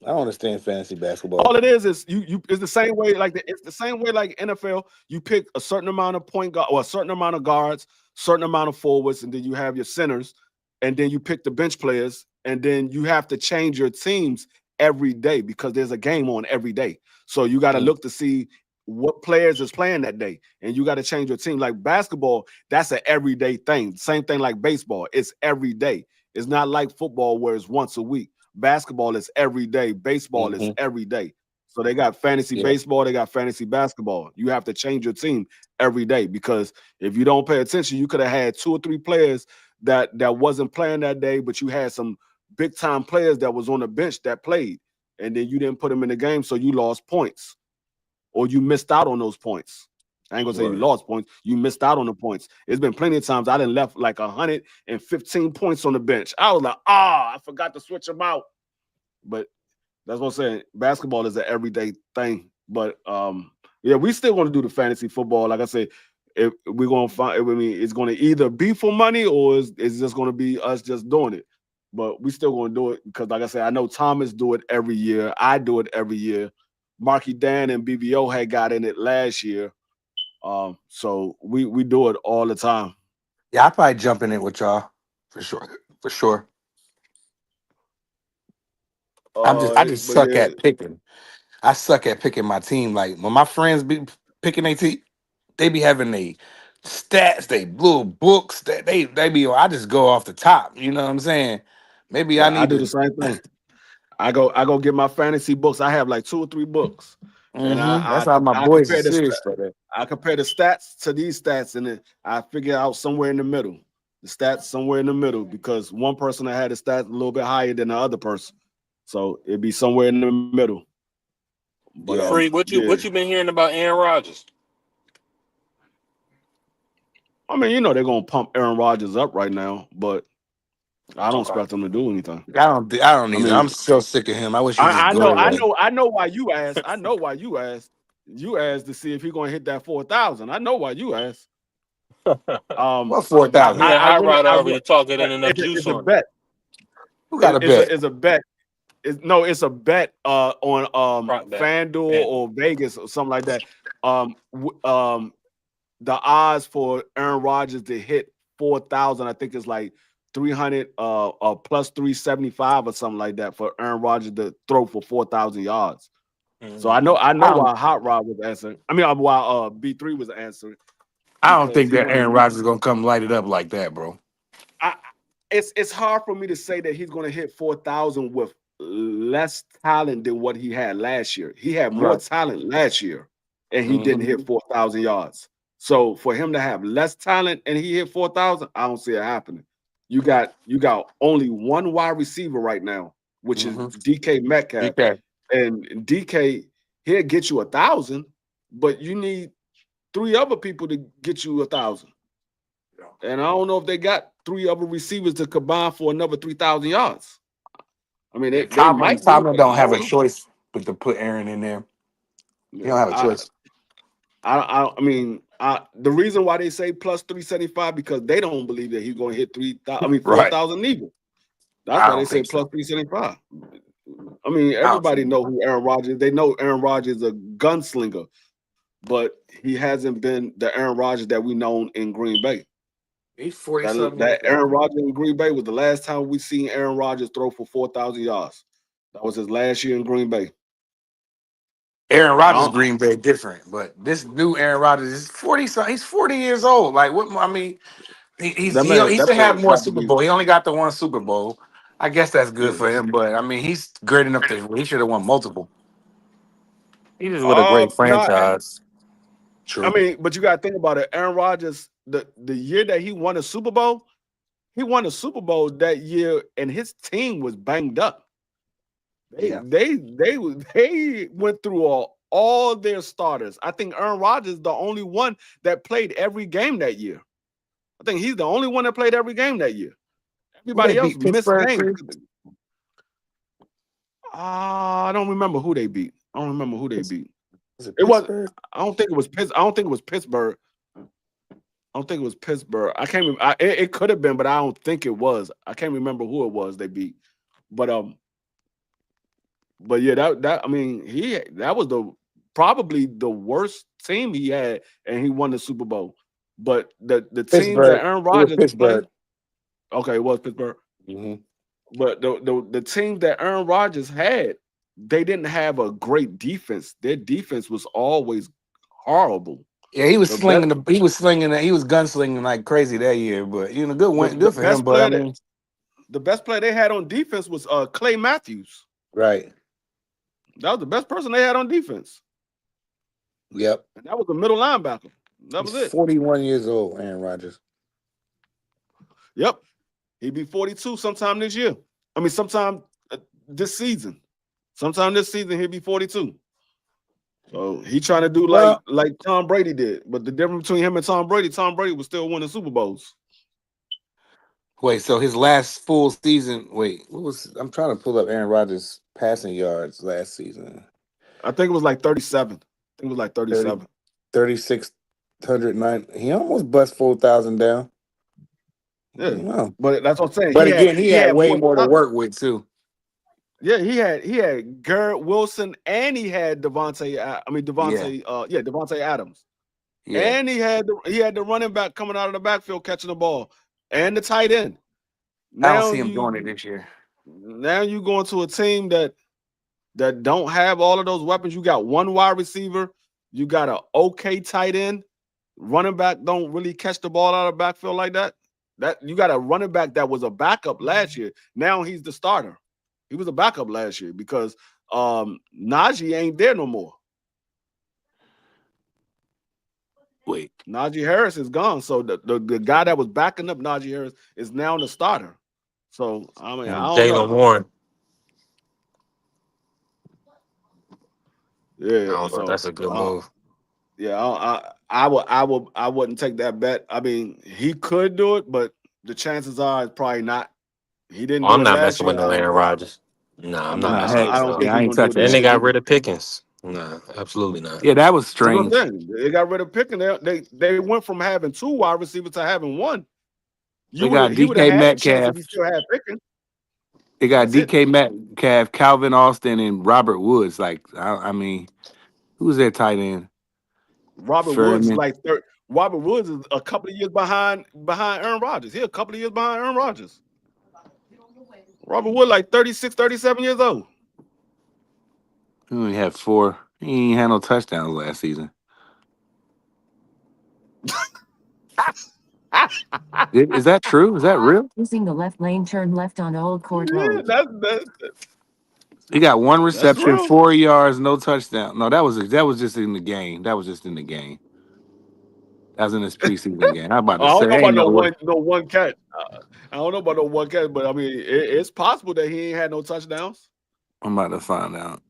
I don't understand fantasy basketball. All it is you it's the same way it's the same way like NFL. You pick a certain amount of point guard or a certain amount of guards, certain amount of forwards, and then you have your centers, and then you pick the bench players, and then you have to change your teams every day because there's a game on every day. So you got to look to see what players is playing that day, and you got to change your team. Like basketball, that's an everyday thing. Same thing like baseball, it's every day. It's not like football where it's once a week. Basketball is every day. Baseball is every day. So they got fantasy baseball, they got fantasy basketball. You have to change your team every day because if you don't pay attention, you could have had 2 or 3 players that wasn't playing that day, but you had some big time players that was on the bench that played, and then you didn't put them in the game, so you lost points, or you missed out on those points. I ain't gonna say you lost points, you missed out on the points. It's been plenty of times I done left like 115 points on the bench. I was like, I forgot to switch them out. But that's what I'm saying. Basketball is an everyday thing. But yeah, we still want to do the fantasy football. Like I said, if we're gonna find, I mean, it's gonna either be for money or it's just gonna be us just doing it. But we still gonna do it because, like I said, I know Thomas do it every year. I do it every year. Marky Dan and BBO had got in it last year. So we do it all the time. Yeah, I probably jump in it with y'all for sure. For sure. I just suck Yeah, at picking. I suck at picking my team. Like when my friends be picking their team, they be having they stats, they blue books, that they be. I just go off the top. You know what I'm saying? Maybe I yeah, I need do the to. same thing. I go get my fantasy books. I have like 2 or 3 books, and That's how my I boys are compare the serious for that. I compare the stats to these stats, and then I figure out somewhere in the middle. The stats somewhere in the middle because one person that had the stats a little bit higher than the other person, so it'd be somewhere in the middle. But Free, what you been hearing about Aaron Rodgers? I mean, you know they're gonna pump Aaron Rodgers up right now, but I don't expect them to do anything. I don't either. mean, I'm so sick of him. I wish he just go away. I know why you asked. I know why you asked. You asked to see if he's gonna hit that 4,000. I know why you asked. What 4,000? Me and Hot Rod already talking in enough juice it's a on bet. Who got a bet? It's a bet. It's a bet on FanDuel or Vegas or something like that. The odds for Aaron Rodgers to hit 4,000, I think it's like 300 plus 375 or something like that for Aaron Rodgers to throw for 4,000 yards. So I know why Hot Rod was answering. I mean, why B3 was answering. I don't think that Aaron Rodgers is gonna come light it up like that, bro. It's hard for me to say that he's gonna hit 4,000 with less talent than what he had last year. He had more talent last year, and he didn't hit 4,000 yards. So for him to have less talent and he hit 4,000, I don't see it happening. You got only one wide receiver right now, which is DK Metcalf. And DK, he'll get you 1,000, but you need 3 other people to get you 1,000. And I don't know if they got 3 other receivers to combine for another 3,000 yards. I mean, Tomlin don't have a choice but to put Aaron in there. He don't have a choice. I mean, the reason why they say plus 375 because they don't believe that he's going to hit 4,000 either. That's why they say plus 375. I mean, everybody know who Aaron Rodgers is. They know Aaron Rodgers is a gunslinger, but he hasn't been the Aaron Rodgers that we known in Green Bay. He's 40-something. That Aaron Rodgers in Green Bay was the last time we seen Aaron Rodgers throw for 4,000 yards. That was his last year in Green Bay. Aaron Rodgers, Green Bay, different, but this new Aaron Rodgers is 40. He's 40 years old. Like what? I mean, he should have more Super Bowl. He only got the 1 Super Bowl. I guess that's good for him, but I mean, he's great enough to he should have won multiple. He just with a great franchise. True. I mean, but you got to think about it. Aaron Rodgers, the year that he won a Super Bowl, he won a Super Bowl that year, and his team was banged up. Yeah. They went through all their starters. I think Aaron Rodgers is the only one that played every game that year. I think he's the only one that played every game that year. Everybody else beat missed Pittsburgh, games. Chris? I don't remember who they beat. I don't remember who they beat. Was it It was. Pittsburgh? I don't think it was Pittsburgh. I don't think it was Pittsburgh. I don't think it was Pittsburgh. I can't remember. It could have been, but I don't think it was. I can't remember who it was they beat. But yeah, that I mean, that was probably the worst team he had, and he won the Super Bowl. But the team that Aaron Rodgers played, okay, it was Pittsburgh. Mm-hmm. But the team that Aaron Rodgers had, they didn't have a great defense. Their defense was always horrible. Yeah, he was gunslinging like crazy that year. But good for him. But I mean, the best player they had on defense was Clay Matthews. Right. That was the best person they had on defense. Yep. And that was a middle linebacker. That was it. 41 years old, Aaron Rodgers. Yep. He'd be 42 sometime this year. I mean, sometime this season. Sometime this season, he'll be 42. So he trying to do like Tom Brady did. But the difference between him and Tom Brady was still winning Super Bowls. Wait, so his last full season, I'm trying to pull up Aaron Rodgers' passing yards last season. I think it was like 37. I think it was like 37. 3,609. He almost bust 4,000 down. Yeah. Wow. But that's what I'm saying. But he had way more to work with, too. Yeah, he had Garrett Wilson and he had Devontae Adams. Yeah. And he had the running back coming out of the backfield catching the ball and the tight end. I don't see him doing it this year. Now you going to a team that don't have all of those weapons. You got one wide receiver, you got an okay tight end. Running back don't really catch the ball out of the backfield like that. That you got a running back that was a backup last year. Now he's the starter. He was a backup last year because Najee ain't there no more. Wait, Najee Harris is gone. So the guy that was backing up Najee Harris is now the starter. So I mean, I don't know. Jaylen Warren. Yeah, that's a good move. Yeah, I wouldn't take that bet. I mean, he could do it, but the chances are it's probably not. He didn't. I'm not messing with no Aaron Rodgers. No, I'm not messing with him. I don't think I ain't touching. And they got rid of Pickens. No, absolutely not. Yeah, that was strange. They got rid of Pickens. They went from having two wide receivers to having one. They got DK Metcalf. He still had Pickens. They got DK Metcalf, Calvin Austin, and Robert Woods. Like, I mean, who's that tight end? Robert Woods is like third. Robert Woods is a couple of years behind Aaron Rodgers. He's a couple of years behind Aaron Rodgers. Robert Woods like 36, 37 years old. He only had 4. He ain't had no touchdowns last season. Is that true? Is that real? Using the left lane, turn left on Old Court Road. He got 1 reception, 4 yards, no touchdown. No, that was just in the game. That was in his preseason game. I'm about to say, I don't know about no one catch. I don't know about no one catch, but I mean, it's possible that he ain't had no touchdowns. I'm about to find out.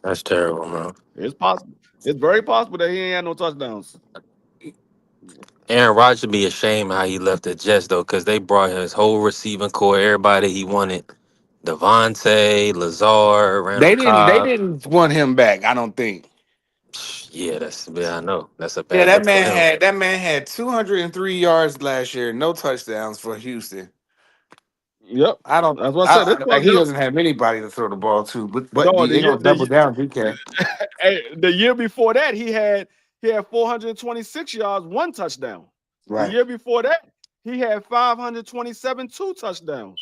That's terrible, man. It's possible. It's very possible that he ain't had no touchdowns. Aaron Rodgers would be ashamed how he left the Jets, though, because they brought his whole receiving core, everybody he wanted. Devontae, Lazard, Randall Cobb. They didn't want him back, I don't think. Yeah, I know. That's a bad. Yeah, that man had 203 yards last year, no touchdowns for Houston. Yep, That's what I said. He doesn't have anybody to throw the ball to, but no, they gonna double down. DK. The year before that, he had 426 yards, 1 touchdown. Right. The year before that, he had 527, 2 touchdowns.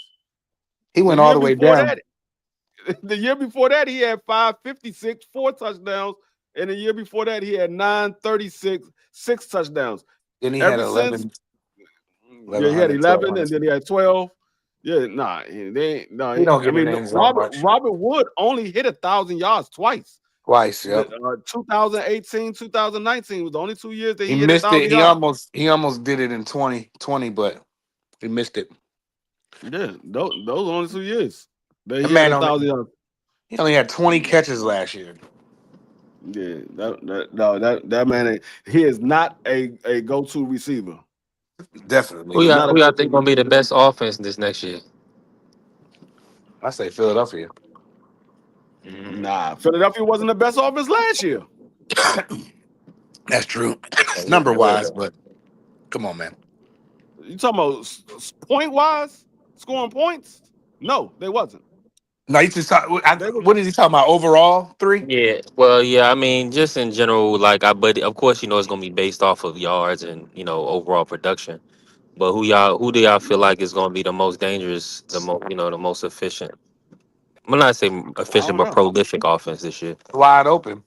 He went all the way down. The year before that, he had 556, 4 touchdowns. And the year before that, he had 936, 6 touchdowns. Then he had 11. Yeah, he had 11, and then he had 12. Yeah, he don't get Robert Wood only hit 1,000 yards twice. Yeah. 2018, 2019 was the only 2 years that he missed it. Yards. He almost did it in 2020, but he missed it. Yeah, those are only 2 years. But That he had man a only 1,000 yards. he only had 20 catches last year. Yeah, that man he is not a go-to receiver. Definitely Who He's not. not y'all a who y'all go-to think gonna be the receiver. best offense this next year? I say Philadelphia. Nah, Philadelphia wasn't the best offense last year. That's true. Yeah, Number yeah. wise, but come on, man. You talking about point-wise, scoring points? No, they wasn't. No, you just talk, They was. what is he talking about? Overall 3? Yeah, well, yeah. I mean, just in general, like but of course, it's gonna be based off of yards and overall production. But who do y'all feel like is gonna be the most dangerous, the most efficient? I'm not saying I efficient, don't but know. prolific offense this year. Wide open.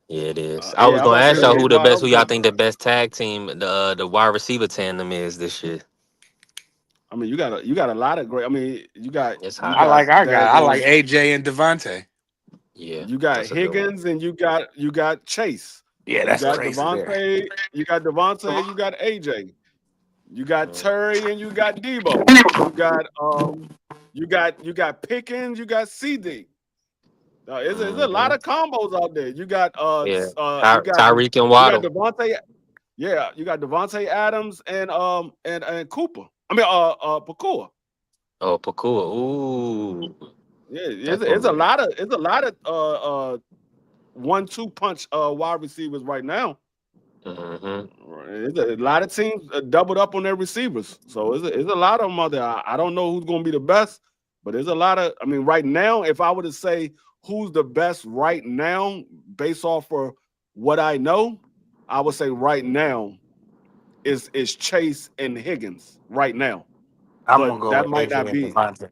Yeah, it is. I was Yeah, I'm gonna about to ask say y'all it's wide who open. y'all think the best tag team, the wide receiver tandem is this year. I mean, you got a lot of great. I mean, It's you I high. like got our guy. I like daggone. AJ and Devontae. Yeah, You got that's a good one. Higgins and you got Chase. Yeah, You that's got crazy there. Devontae. You got Devontae and you got AJ. You got Mm. Terry and you got Debo. You got Pickens. You got CD. It's a lot Mhm. of combos out there. You got Yeah, you got Tyreek and you got Waddle. Devontae. Yeah, you got Devontae Adams and Cooper. I mean Pakua. Oh, Pakua. Ooh, Yeah, that's it's a gonna be. lot of 1-2 punch wide receivers right now. Hmm. It's a lot of teams doubled up on their receivers, so it's a lot of them out there. I don't know who's going to be the best, but there's a lot of. I mean, right now, if I were to say who's the best right now, based off of what I know, I would say right now is Chase and Higgins right now. I'm But gonna go that with might AJ not and be Devontae.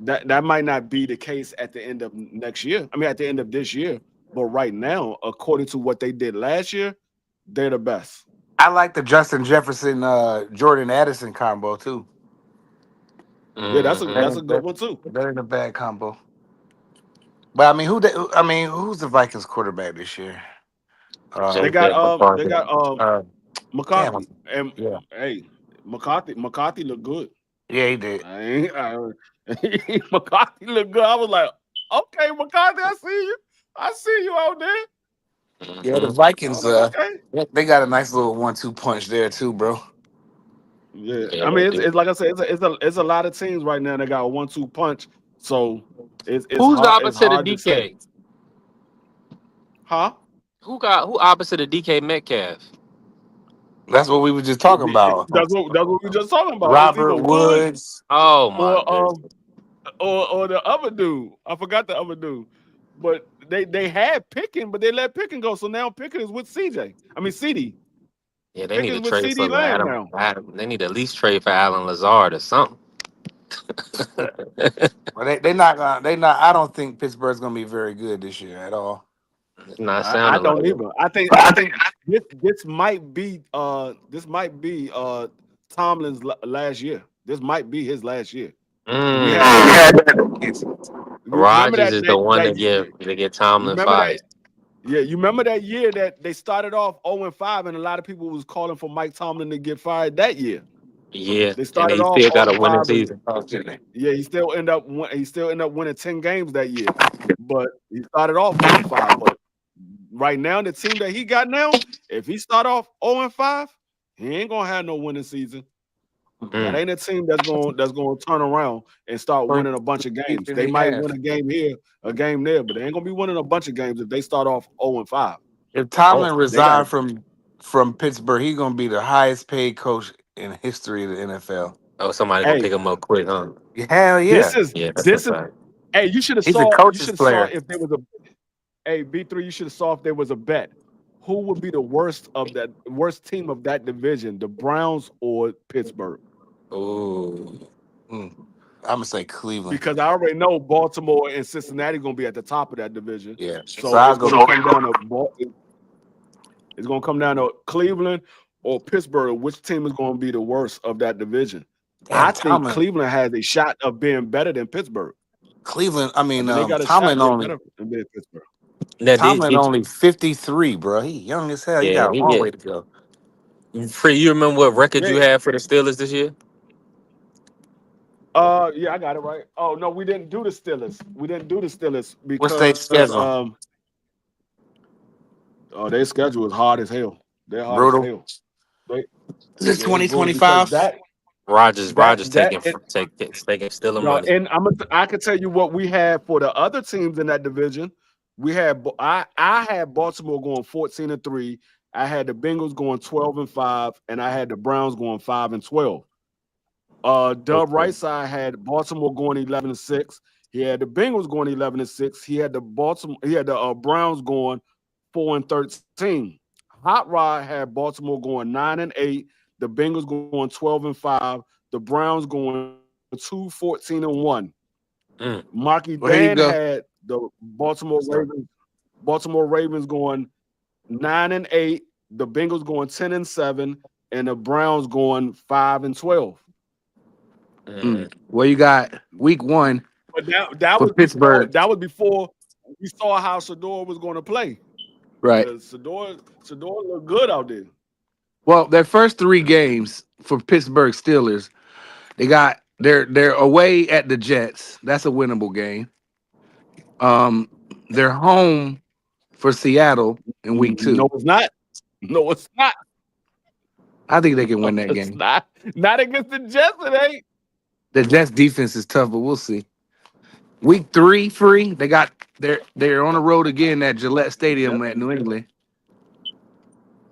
that might not be the case at the end of next year. I mean, at the end of this year. But right now, according to what they did last year, they're the best. I like the Justin Jefferson, Jordan Addison combo too. Yeah, Hmm. that's a good one too. That ain't a bad combo. But I mean, who's the Vikings quarterback this year? They Uh, got JJ they McCarthy. got uh, damn. McCarthy and Yeah, hey McCarthy looked good. yeah, he did. McCarthy looked good. I was like, okay, McCarthy, I see you out there. Yeah, the Hmm. I was Vikings. like, okay. They got a nice little 1-2 punch there too, bro. Yeah, Yeah, I they mean, do. it's like I said, it's a lot of teams right now that got a 1-2 punch. So Who's the it's opposite of hard to say, DK? huh? Who opposite of DK Metcalf? That's what we were just talking about. That's what we just talking about. It's Robert either Woods Woods. Oh my or goodness. the other dude. I forgot the other dude. But they had Pickens, but they let Pickens go. So now Pickens is with CJ. I mean CD. Yeah, they need to Pickens with trade CD for Lamb now. Adam. They need to at least trade for Alan Lazard or something. Well, they not gonna. They not. I don't think Pittsburgh's gonna be very good this year at all. It's not I sounding like don't it. either. I think this might be Tomlin's last year. This might be his last year. We had that. You remember Rodgers is the one that to get Tomlin remember that fired. yeah, you remember that year that they started off 0-5 and a lot of people was calling for Mike Tomlin to get fired that year. Yeah, They and started they off still got a winning 0-5 and season. yeah, he still ended up winning 10 games that year. But he started off 0-5. But right now, the team that he got now, if he start off 0-5, he ain't gonna have no winning season. That ain't a team that's gonna turn around and start winning a bunch of games. They might win a game here, a game there, but they ain't gonna be winning a bunch of games if they start off 0-5. If Tomlin They got resigned from Pittsburgh, he's gonna be the highest paid coach in the history of the NFL. Oh, somebody gonna hey, pick him up quick, huh? Hell yeah, Yeah, that's a this is fact. hey, you should have he's a saw coach's player. if there was a B3, you should have saw if there was a bet. Who would be the worst team of that division, the Browns or Pittsburgh? Ooh. I'm gonna say Cleveland. Because I already know Baltimore and Cincinnati gonna be at the top of that division. Yeah, So I'll it's go. gonna come down to Cleveland or Pittsburgh. Which team is gonna be the worst of that division? Damn, I think Tomlin. Cleveland has a shot of being better than Pittsburgh. Cleveland. I mean, They got a shot Tomlin of being only. better than Pittsburgh. Now, Tomlin only 53, bro. He young as hell. He yeah, got a long way to go. Free, you remember what record Yeah. you had for the Steelers this year? Yeah, I got it right. Oh no, we didn't do the Steelers. We didn't do the Steelers What's their because schedule? their schedule is hard as hell. They're hard as Brutal. hell. They, Is this yeah, it's brutal because 2025? Rogers that taking it, stealing no, money. and I can tell you what we had for the other teams in that division. We had I had Baltimore going 14-3. I had the Bengals going 12-5, and I had the Browns going 5-12. Dub Okay. right side had Baltimore going 11-6. He had the Bengals going 11-6. He had the Browns going 4-13. Hot Rod had Baltimore going 9-8. The Bengals going 12-5. The Browns going 2-14-1. Marky Well, here you Dan go. had the Baltimore Ravens going 9-8. The Bengals going 10-7, and the Browns going 5-12. Well, you got week 1 But that for was Pittsburgh. before we saw how Shador was going to play. Right. Shador looked good out there. Well, their first 3 games for Pittsburgh Steelers, they're away at the Jets. That's a winnable game. They're home for Seattle in week 2. No, it's not. No, it's not. I think they can win No, that it's game. not against the Jets. It ain't. The Jets defense is tough, but we'll see. Week 3, free. They're on the road again at Gillette Stadium at New England.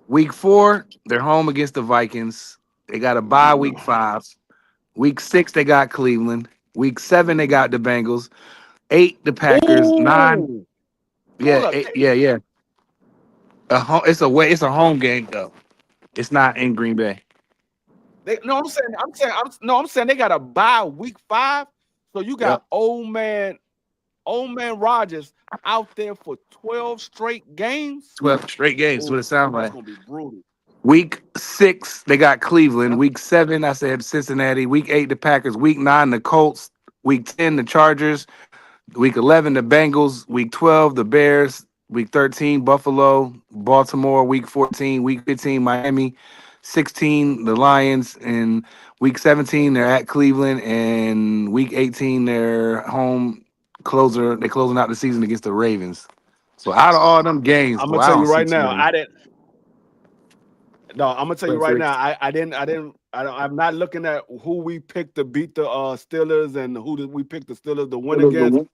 Week 4, they're home against the Vikings. They got a bye week 5. Week 6, they got Cleveland. Week 7, they got the Bengals. 8, the Packers. 9, Ooh. yeah, 8, yeah. It's a home game though. It's not in Green Bay. I'm saying they got a bye week 5. So you got old man Rodgers out there for 12 straight games. 12 straight games. That's what it sounds That's like. gonna be brutal. Week 6, they got Cleveland. Week 7, I said Cincinnati. Week 8, the Packers. Week 9, the Colts. Week 10, the Chargers. Week 11, the Bengals. Week 12, the Bears. Week 13, Buffalo. Baltimore. Week 14, week 15, Miami. 16, the Lions. And week 17, they're at Cleveland. And week 18, they're home closer. They're closing out the season against the Ravens. So out of all them games, I'm boy, gonna I tell don't you see right too now. many. I'm gonna tell you right now. I'm not looking at who we picked to beat the Steelers and who did we pick the Steelers to win against.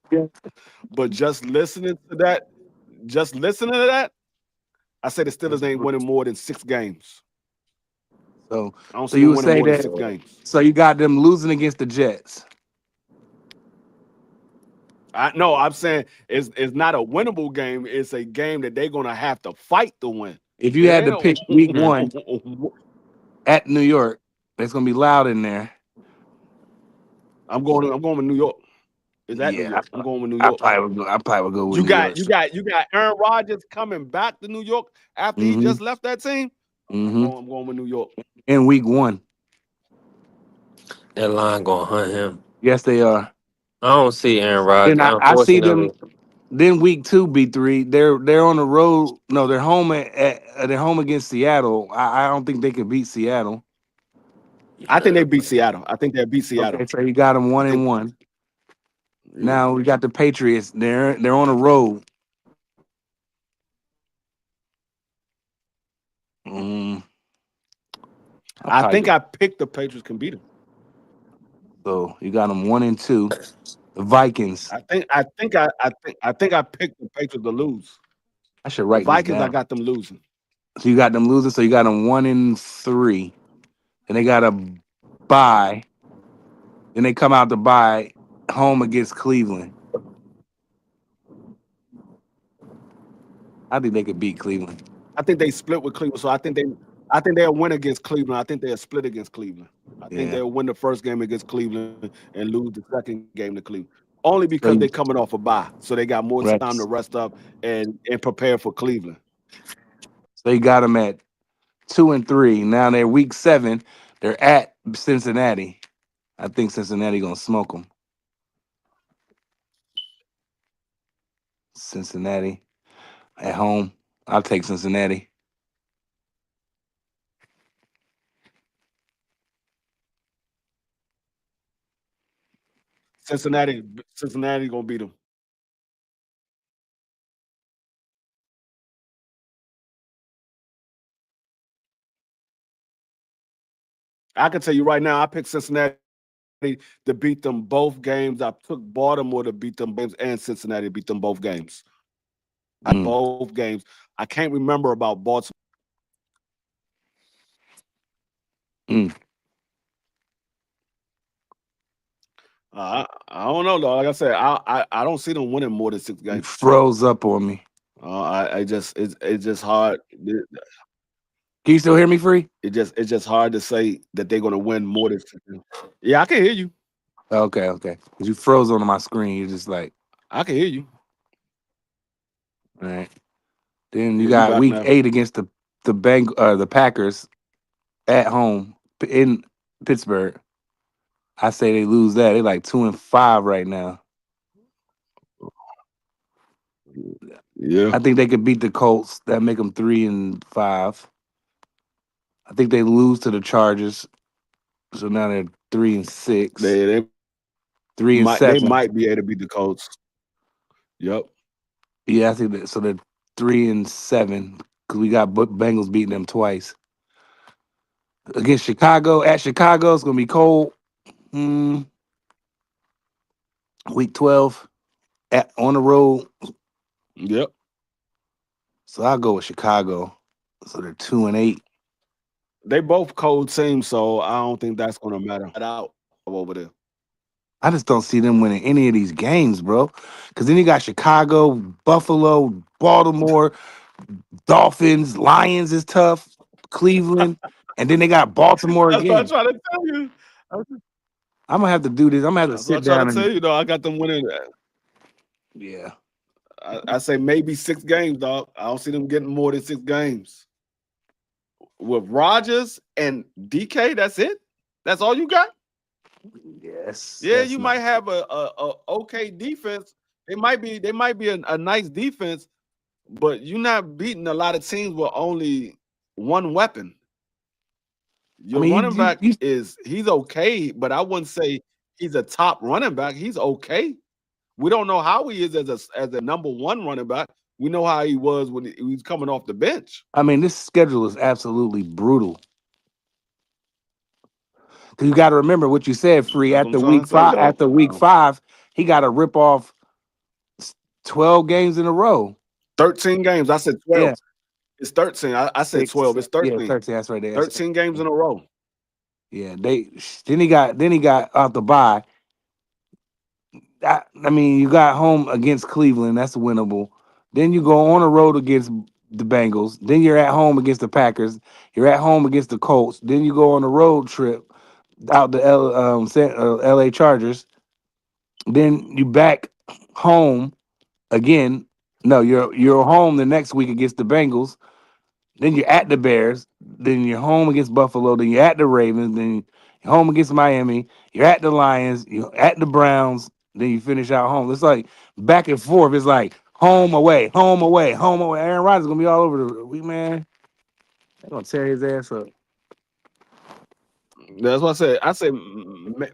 But just listening to that, I say the Steelers ain't winning more than 6 games. So I don't So see you them would winning say more than that. 6 games. So you got them losing against the Jets. No, I'm saying it's not a winnable game. It's a game that they're gonna have to fight to win. If you had to pick week 1 at New York, it's gonna be loud in there. I'm going with New York. Is that New Yeah, York? I'm going with New I York. probably would go with You New got York. you got Aaron Rodgers coming back to New York after he just left that team. I'm going with New York. In week 1. That line gonna hunt him. Yes, they are. I don't see Aaron Rodgers. Then I see Unfortunately, them. Then week 2, B3. They're on the road. No, they're home they're home against Seattle. I don't think they can beat Seattle. I think they beat Seattle. I think they beat Seattle. Okay, so you got them 1-1. Now we got the Patriots. They're on the road. I think I picked the Patriots can beat them. So you got them 1-2. The Vikings. I think I picked the Patriots to lose. I should write the Vikings. this down. I got them losing. So you got them losing. So you got them 1-3, and they got a bye. Then they come out to bye home against Cleveland. I think they could beat Cleveland. I think they split with Cleveland, so I think they'll win against Cleveland. I think they'll split against Cleveland. I think they'll win the first game against Cleveland and lose the second game to Cleveland. Only because they're coming off a bye, so they got more time to rest up and prepare for Cleveland. So you got them at 2-3. Now they're week 7. They're at Cincinnati. I think Cincinnati gonna smoke them. Cincinnati at home. I'll take Cincinnati. Cincinnati gonna beat them. I can tell you right now, I picked Cincinnati to beat them both games. I took Baltimore to beat them games and Cincinnati to beat them both games. Both games. I can't remember about Baltimore. I don't know though. Like I said, I don't see them winning more than 6 You games. froze up on me. It's just hard. Can you still hear me, Free? It's just hard to say that they're gonna win more than 6 games. Yeah, I can hear you. Okay. Because you froze on my screen. You're just like, I can hear you. all right. Then you Yeah, you got back week now. 8 against the Packers at home in Pittsburgh. I say they lose that. They're like 2-5 right now. Yeah. I think they could beat the Colts. That make them 3-5. I think they lose to the Chargers, so now they're 3-6. They 3-7. might be able to beat the Colts. Yep. Yeah, I think that. So they're 3-7 because we got Bengals beating them twice. Against Chicago, at Chicago, it's gonna be cold. Week 12 on the road. Yep. So I'll go with Chicago. So they're 2-8. They both cold teams, so I don't think that's gonna matter out over there. I just don't see them winning any of these games, bro. Because then you got Chicago, Buffalo, Baltimore, Dolphins, Lions is tough, Cleveland, and then they got Baltimore That's again. what I'm trying to tell you. I'm gonna have to do this. I'm gonna have to That's what I'm sit down trying to tell and you, though. I got them winning. yeah. I say maybe 6 games, dog. I don't see them getting more than 6 games. With Rodgers and DK, that's it. That's all you got. Yes. Yeah, that's you not- might have a okay defense. They might be a nice defense, but you're not beating a lot of teams with only one weapon. Your I mean, running back he's okay, but I wouldn't say he's a top running back. He's okay. We don't know how he is as a number 1 running back. We know how he was when he was coming off the bench. I mean, this schedule is absolutely brutal. Because you got to remember what you said, Free. That's what After I'm trying week to say, 5, though. after week 5, he got to rip off 12 games in a row. 13 games. I said 12. Yeah. It's 13. I said 6, 12. It's 13. Yeah, 13. That's right there. 13 games in a row. Yeah, then he got out the bye. I mean, you got home against Cleveland. That's winnable. Then you go on the road against the Bengals. Then you're at home against the Packers. You're at home against the Colts. Then you go on a road trip out the LA Chargers. Then you back home again. No, you're home the next week against the Bengals. Then you're at the Bears. Then you're home against Buffalo. Then you're at the Ravens. Then you're home against Miami. You're at the Lions. You're at the Browns. Then you finish out home. It's like back and forth. It's like home away, home away, home away. Aaron Rodgers is gonna be all over the week, man. They're gonna tear his ass up. That's what I said. I say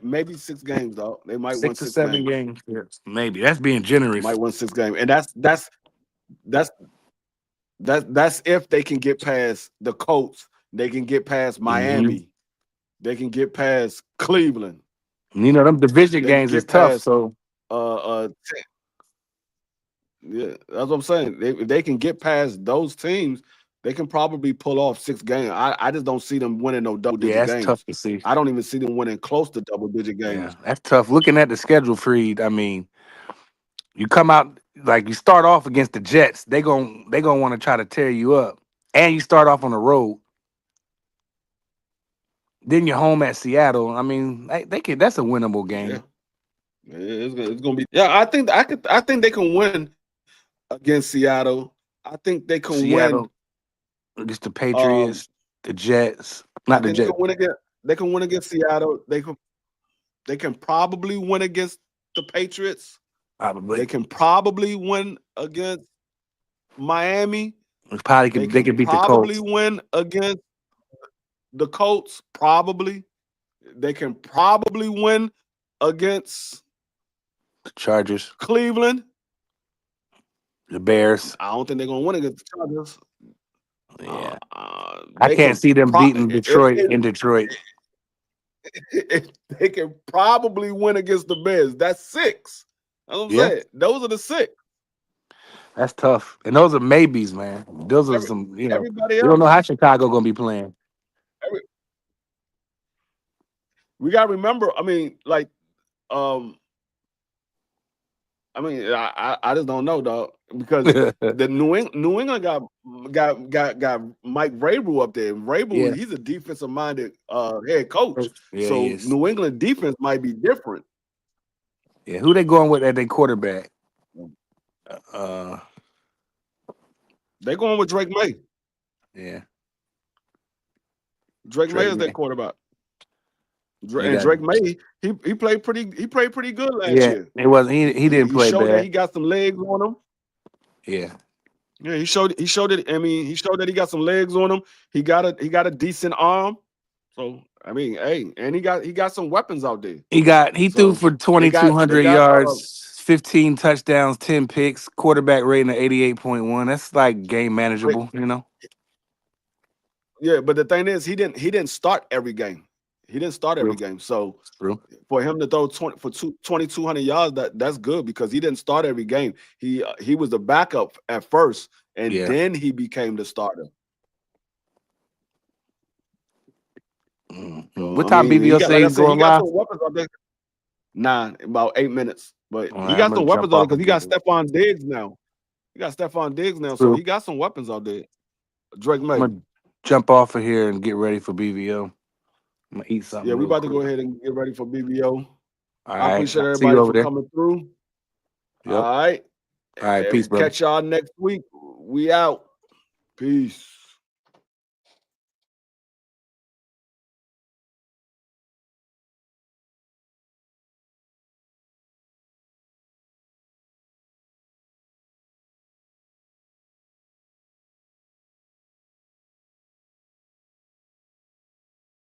maybe 6 games, dog. They might win 6 to 6 7 games. games. Maybe that's being generous. Might win 6 games, and that's if they can get past the Colts. They can get past Miami. They can get past Cleveland. You know, them division They games get is tough. past, So yeah, that's what I'm saying. If they can get past those teams, they can probably pull off 6 games. I just don't see them winning no double-digit yeah, that's games. tough to see. I don't even see them winning close to double-digit games. Yeah, that's tough. Looking at the schedule, Freed. I mean, you come out like you start off against the Jets. They gonna want to try to tear you up, and you start off on the road. Then you're home at Seattle. I mean, they can. That's a winnable game. Yeah, it's gonna be. Yeah, I think they can win against Seattle. I think they can Seattle against the Patriots, the Jets, not the Jets. They can win against Seattle. They can probably win against the Patriots. Probably. They can probably win against Miami. They could beat the Colts. Probably win against the Colts. Probably. They can probably win against The Chargers, Cleveland. the Bears. I don't think they're gonna win against the Chargers. Yeah, I They can't can see them beating if, Detroit in Detroit. they can probably win against the Bears. That's 6. That's what I'm Yeah. saying. Those are the 6. That's tough. And those are maybes, man. Those are Every- some, Everybody we else, don't know how Chicago gonna be playing. we gotta remember. I mean, like, I just don't know, dog, because the New England got Mike Vrabel up there. Vrabel, Yeah. he's a defensive minded head coach. Yeah, So he is. New England defense might be different. Yeah, who they going with at their quarterback? They're going with Drake May. Yeah. Drake May is May. their quarterback. You And got- Drake May, he played pretty good last Yeah, year. it wasn't. He didn't play showed that bad. he got some legs on him. Yeah, Yeah, he showed it. I mean, he showed that he got some legs on him. He got a decent arm. So I mean, hey, and he got some weapons out there. he threw So, for 2,200 they got, yards, 15 touchdowns, 10 picks, quarterback rating of 88.1. That's like game manageable, Yeah, but the thing is, he didn't start every game. He didn't start every game. So True. for him to throw 2,200 yards, that's good because he didn't start every game. He was the backup at first, and then he became the starter. So, What time BBO say he's going live? Nah, about 8 minutes. But All he right, got I'm some gonna weapons jump on off because he got and get Stephon Diggs now. He got Stephon Diggs now, so True. he got some weapons out there. Drake May. I'm gonna jump off of here and get ready for BBO. I'm gonna eat something. Yeah, we real about to go quick. ahead and get ready for BBO. All I right, appreciate I'll see you everybody over for there. coming through. Yep. All right. All right, peace, brother. Catch y'all next week. We out. Peace.